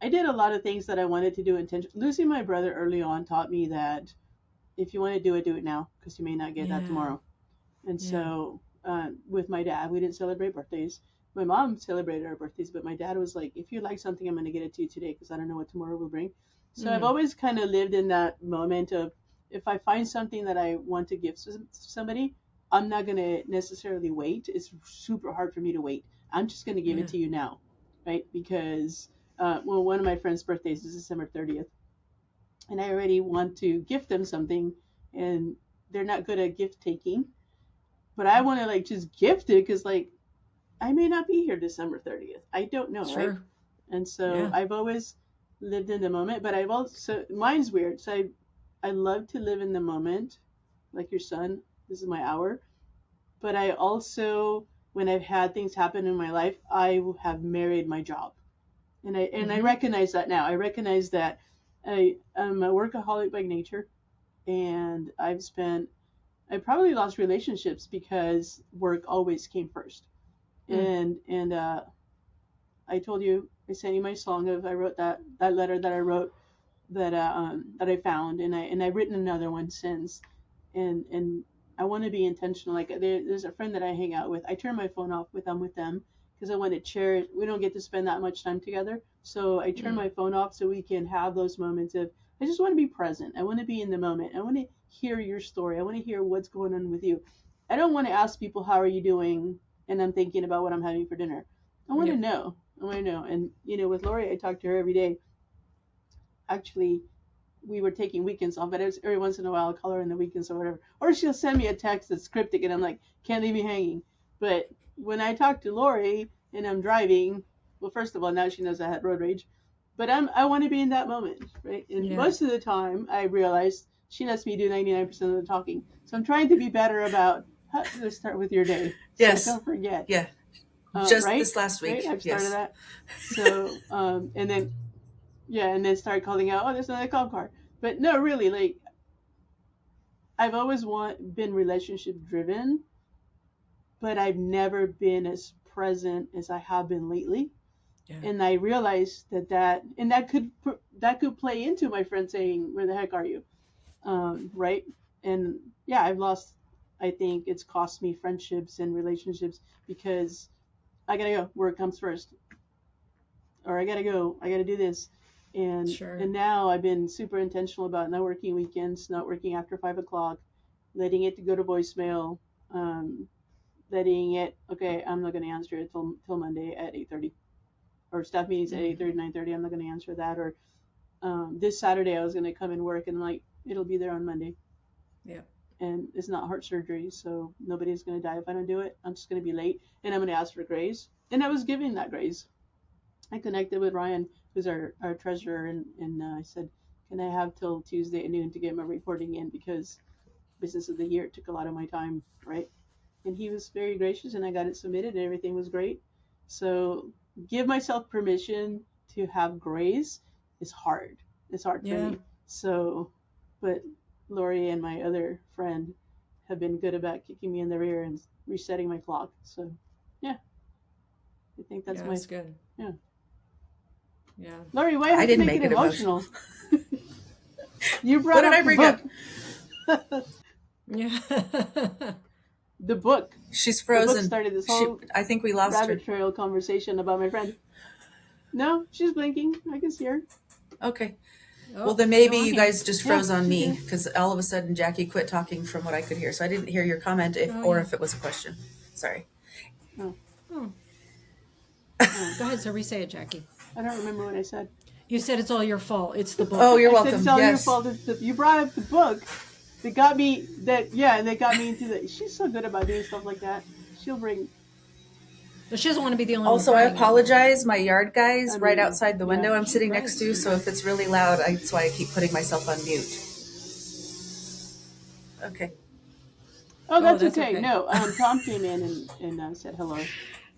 I did a lot of things that I wanted to do intentionally. Losing my brother early on taught me that if you want to do it now, because you may not get that Yeah. tomorrow. And Yeah. so with my dad, we didn't celebrate birthdays. My mom celebrated our birthdays, but my dad was like, if you like something, I'm going to get it to you today because I don't know what tomorrow will bring. So I've always kind of lived in that moment of if I find something that I want to give to somebody, I'm not going to necessarily wait. It's super hard for me to wait. I'm just going to give Yeah. it to you now, right? Because, well, one of my friends' birthdays is December 30th, and I already want to gift them something, and they're not good at gift taking, but I want to like just gift it because like I may not be here December 30th. I don't know, right? Sure. And so Yeah. I've always lived in the moment, but I've also mine's weird. So I love to live in the moment, like your son. This is my hour. But I also, when I've had things happen in my life, I have married my job, and I recognize that now. I recognize that I'm a workaholic by nature, and I probably lost relationships because work always came first. And I told you I sent you my song of I wrote that letter that I wrote that I found, and I've written another one since, and I want to be intentional. Like there's a friend that I hang out with. I turn my phone off with them because I want to cherish. We don't get to spend that much time together, so I turn my phone off so we can have those moments of I just want to be present. I want to be in the moment. I want to hear your story. I want to hear what's going on with you. I don't want to ask people how are you doing, and I'm thinking about what I'm having for dinner. I want to Yep. know. I want to know. And with Lori, I talk to her every day. Actually, we were taking weekends off, but every once in a while I'll call her in the weekends or whatever. Or she'll send me a text that's cryptic and I'm like, can't leave me hanging. But when I talk to Lori and I'm driving, well, first of all, now she knows I had road rage, but I want to be in that moment, right? And Yeah. most of the time I realize she lets me do 99% of the talking. So I'm trying to be better about how to start with your day. Yes. So don't forget. Yeah. Just right? this last week. Right? I've Yes. started that. So, and then and then start calling out, oh, there's another call car. But no, really, like I've always been relationship driven, but I've never been as present as I have been lately. Yeah. And I realized that could play into my friend saying, "Where the heck are you?" Right? And yeah, I've lost. I think it's cost me friendships and relationships because I gotta go. Work comes first, or I gotta go. I gotta do this. Sure. And now I've been super intentional about not working weekends, not working after 5 o'clock, letting it go to voicemail, um, letting it. Okay, I'm not gonna answer it till Monday at 8:30, or staff meetings at 8:30, 9:30. I'm not gonna answer that. Or this Saturday I was gonna come and work, and like it'll be there on Monday. Yeah. And it's not heart surgery, so nobody's gonna die if I don't do it. I'm just gonna be late, and I'm gonna ask for grace. And I was giving that grace. I connected with Ryan, who's our treasurer, and I said, can I have till Tuesday at noon to get my reporting in because business of the year took a lot of my time, right? And he was very gracious, and I got it submitted, and everything was great. So give myself permission to have grace is hard. It's hard for Yeah. me. So, but Lori and my other friend have been good about kicking me in the rear and resetting my clock. So, yeah, I think that's Yeah, my that's good. yeah. Yeah. Lori, why you I have to didn't make make it it emotional. emotional? You What brought did up I the bring up? book. Yeah. The book. She's The book frozen. started this whole I think we lost her. rabbit trail conversation about my friend. No, she's blinking. I can see her. Okay. Oh, Well, then maybe no, I'm you here. guys just Yeah, froze on she's me here. because all of a sudden Jackie quit talking from what I could hear. So I didn't hear your comment Oh, yeah. if it was a question. Sorry. Oh, Oh. oh. Go ahead, so re-say it, Jackie. I don't remember what I said. You said it's all your fault. It's the book. Oh, you're I said welcome. it's all your Yes. fault. You brought up the book that got me and they got me into the. She's so good about doing stuff like that. She'll bring. But she doesn't want to be the only Also, one I crying anymore. apologize. My yard guy's I right mean, outside the yeah. window I'm sitting Right. next to. So if it's really loud, that's why I keep putting myself on mute. Okay. Oh, that's that's okay. okay. No, Tom came in and said hello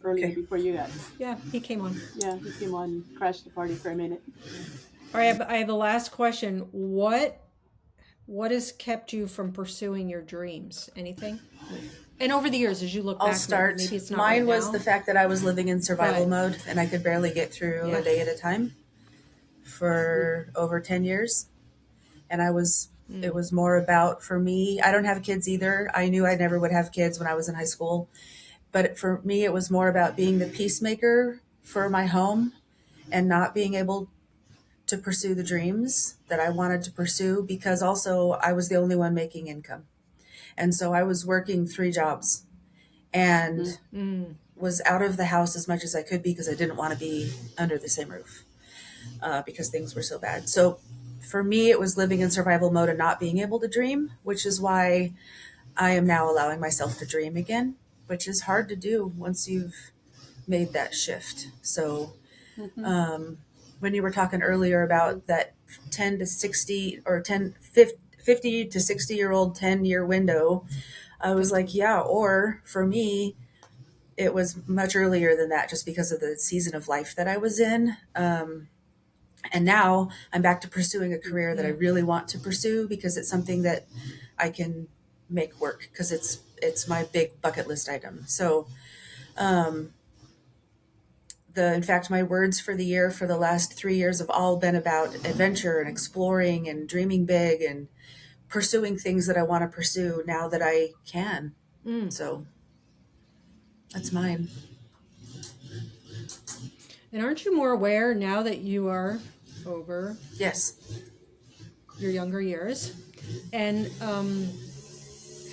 earlier Okay. before you got. Yeah, he came on. Yeah, he came on, crashed the party for a minute. All right, I have the last question. What What has kept you from pursuing your dreams? Anything? And over the years, as you look I'll back, start. maybe it's not Mine right was now. the fact that I was living in survival But- mode and I could barely get through Yeah. a day at a time for over 10 years. And it was more about, for me, I don't have kids either. I knew I never would have kids when I was in high school. But for me, it was more about being the peacemaker for my home and not being able to pursue the dreams that I wanted to pursue, because also I was the only one making income. And so I was working 3 jobs and was out of the house as much as I could because I didn't want to be under the same roof because things were so bad. So for me, it was living in survival mode and not being able to dream, which is why I am now allowing myself to dream again, which is hard to do once you've made that shift. So when you were talking earlier about that 10 to 60 or 50 to 60-year-old 10-year window, I was like, yeah, or for me, it was much earlier than that just because of the season of life that I was in. And now I'm back to pursuing a career that I really want to pursue because it's something that I can make work because it's my big bucket list item. So in fact, my words for the year for the last 3 years have all been about adventure and exploring and dreaming big and pursuing things that I want to pursue now that I can. So that's mine. And aren't you more aware now that you are over Yes. your younger years and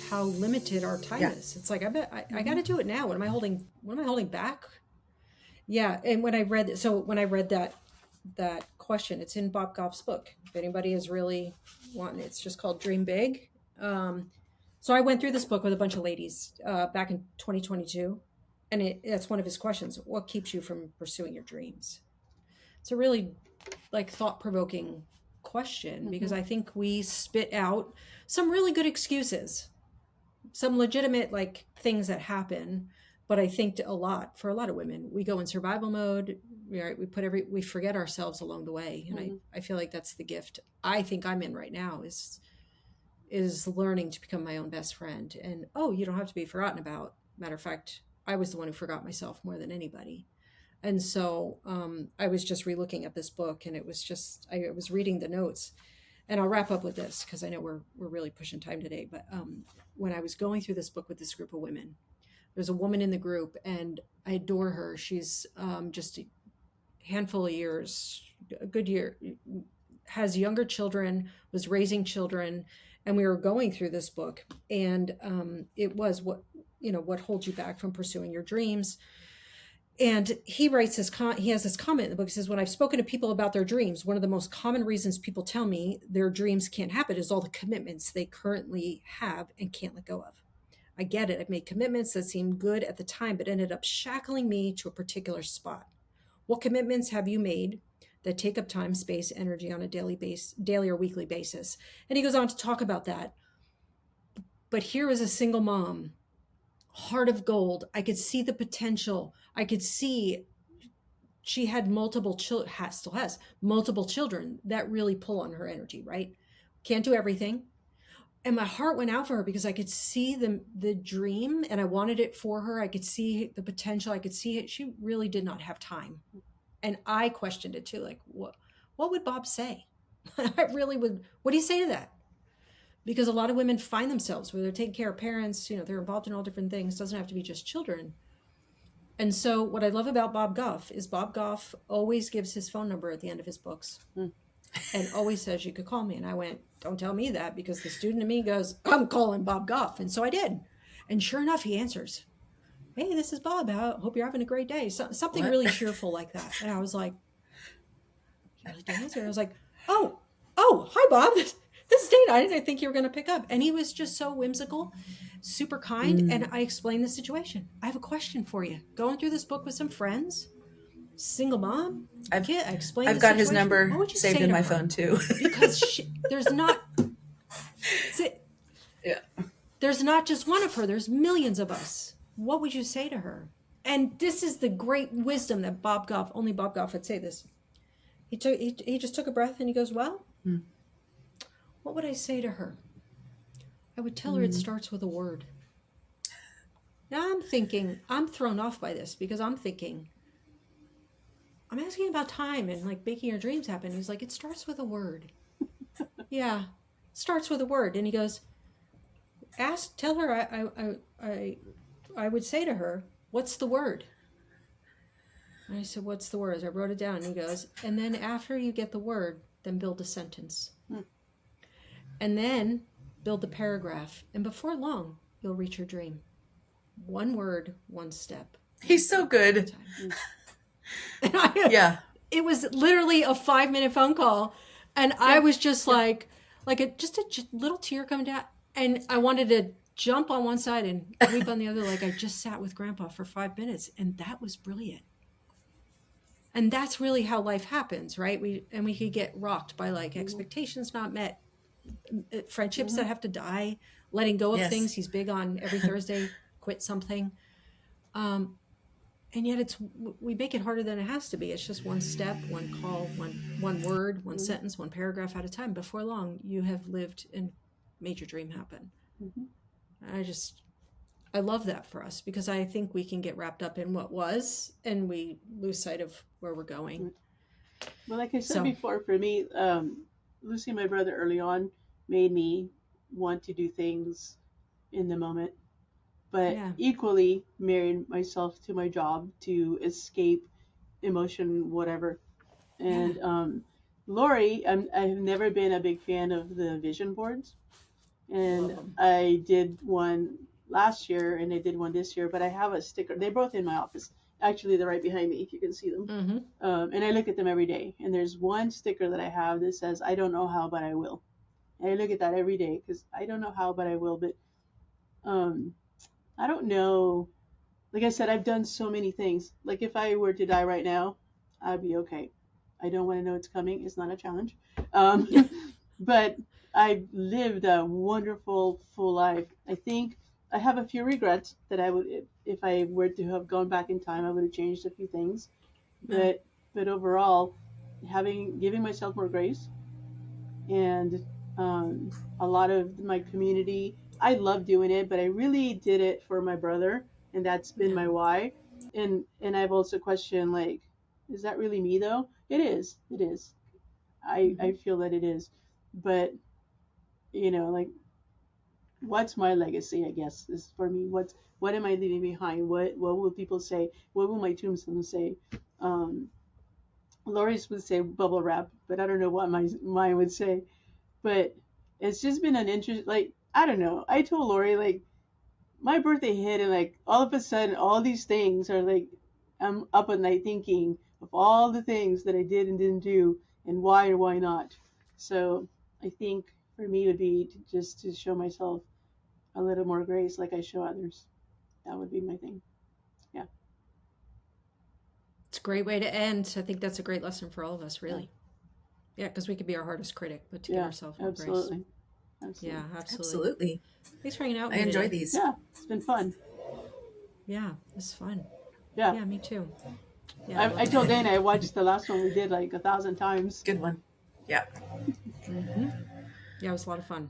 how limited our time is? It's like, I bet I got to do it now. What am I holding back? Yeah. And when I read that question, it's in Bob Goff's book. If anybody is really wanting, it's just called Dream Big. So I went through this book with a bunch of ladies back in 2022. And that's one of his questions. What keeps you from pursuing your dreams? It's a really thought-provoking question because I think we spit out some really good excuses, some legitimate things that happen. But I think for a lot of women, we go in survival mode. We forget ourselves along the way. And I feel like that's the gift I think I'm in right now is learning to become my own best friend. And, you don't have to be forgotten about. Matter of fact, I was the one who forgot myself more than anybody. And so I was just relooking at this book and I was reading the notes, and I'll wrap up with this because I know we're really pushing time today. But when I was going through this book with this group of women, there's a woman in the group and I adore her. She's just a handful of years, a good year, has younger children, was raising children. And we were going through this book and it was what holds you back from pursuing your dreams. And he writes he has this comment in the book. He says, when I've spoken to people about their dreams, one of the most common reasons people tell me their dreams can't happen is all the commitments they currently have and can't let go of. I get it. I've made commitments that seemed good at the time, but ended up shackling me to a particular spot. What commitments have you made that take up time, space, energy on a daily or weekly basis? And he goes on to talk about that. But here is a single mom, heart of gold. I could see the potential. I could see she had multiple children, still has multiple children that really pull on her energy, right? Can't do everything. And my heart went out for her because I could see the dream and I wanted it for her. I could see the potential. I could see it. She really did not have time. And I questioned it too. Like, what would Bob say? I really would. What do you say to that? Because a lot of women find themselves where they're taking care of parents, they're involved in all different things. It doesn't have to be just children. And so what I love about Bob Goff is Bob Goff always gives his phone number at the end of his books and always says, you could call me. And I went, don't tell me that, because the student in me goes, I'm calling Bob Goff. And so I did. And sure enough, he answers, hey, this is Bob. I hope you're having a great day. Something really cheerful like that. And I was like, he really did answer. I was like, oh, hi, Bob. This is Dana. I didn't think you were going to pick up. And he was just so whimsical, super kind. And I explained the situation. I have a question for you. Going through this book with some friends, single mom. I've got his number saved in my phone too. Because there's not just one of her. There's millions of us. What would you say to her? And this is the great wisdom that only Bob Goff would say this. He just took a breath and he goes, well, what would I say to her? I would tell her it starts with a word. Now I'm thrown off by this because I'm thinking, I'm asking about time and like making your dreams happen. He's like, it starts with a word. Yeah, starts with a word. And he goes, tell her I would say to her, what's the word? And I said, what's the word? I wrote it down. And he goes, and then after you get the word, then build a sentence. And then build the paragraph. And before long, you'll reach your dream. One word, one step. He's so good. Yeah. It was literally a 5-minute phone call. And I was just like just a little tear coming down. And I wanted to jump on one side and weep on the other. Like I just sat with Grandpa for 5 minutes. And that was brilliant. And that's really how life happens, right? We could get rocked by like expectations not met, friendships that have to die, letting go of things. He's big on every Thursday, quit something. And yet we make it harder than it has to be. It's just one step, one call, one word, one sentence, one paragraph at a time. Before long, you have lived and made your dream happen. I love that for us because I think we can get wrapped up in what was and we lose sight of where we're going. Well, like I said before, for me, losing my brother early on made me want to do things in the moment, but equally married myself to my job to escape emotion, whatever. And Lori, I've never been a big fan of the vision boards, and I did one last year and I did one this year, but I have a sticker. They're both in my office. Actually, they're right behind me if you can see them. And I look at them every day. And there's one sticker that I have that says, I don't know how, but I will. And I look at that every day because I don't know how, but I will. But I don't know. Like I said, I've done so many things. Like if I were to die right now, I'd be okay. I don't want to know it's coming. It's not a challenge. But I've lived a wonderful, full life. I think I have a few regrets that I would, if I were to have gone back in time, I would have changed a few things. But overall, giving myself more grace, and a lot of my community, I love doing it, but I really did it for my brother, and that's been my why. And I've also questioned, like, is that really me though? It is. I feel that it is, but like, what's my legacy, I guess, is for me. What am I leaving behind? What will people say? What will my tombstone say? Lori's would say bubble wrap, but I don't know what mine would say. But it's just been an interest. Like, I don't know. I told Lori, like, my birthday hit, and like all of a sudden, all these things are like, I'm up at night thinking of all the things that I did and didn't do, and why or why not. So I think for me would be to show myself a little more grace like I show others. That would be my thing. Yeah. It's a great way to end. I think that's a great lesson for all of us, really. Yeah, because we could be our hardest critic, but to give ourselves more absolutely. grace. Absolutely. Yeah, absolutely. Absolutely. Thanks for hanging out with I me enjoy today. these. Yeah, it's been fun. Yeah, it's fun. Yeah. Yeah, me too. Yeah, I told Dana I watched the last one we did like 1,000 times. Good one. Yeah. Yeah, it was a lot of fun.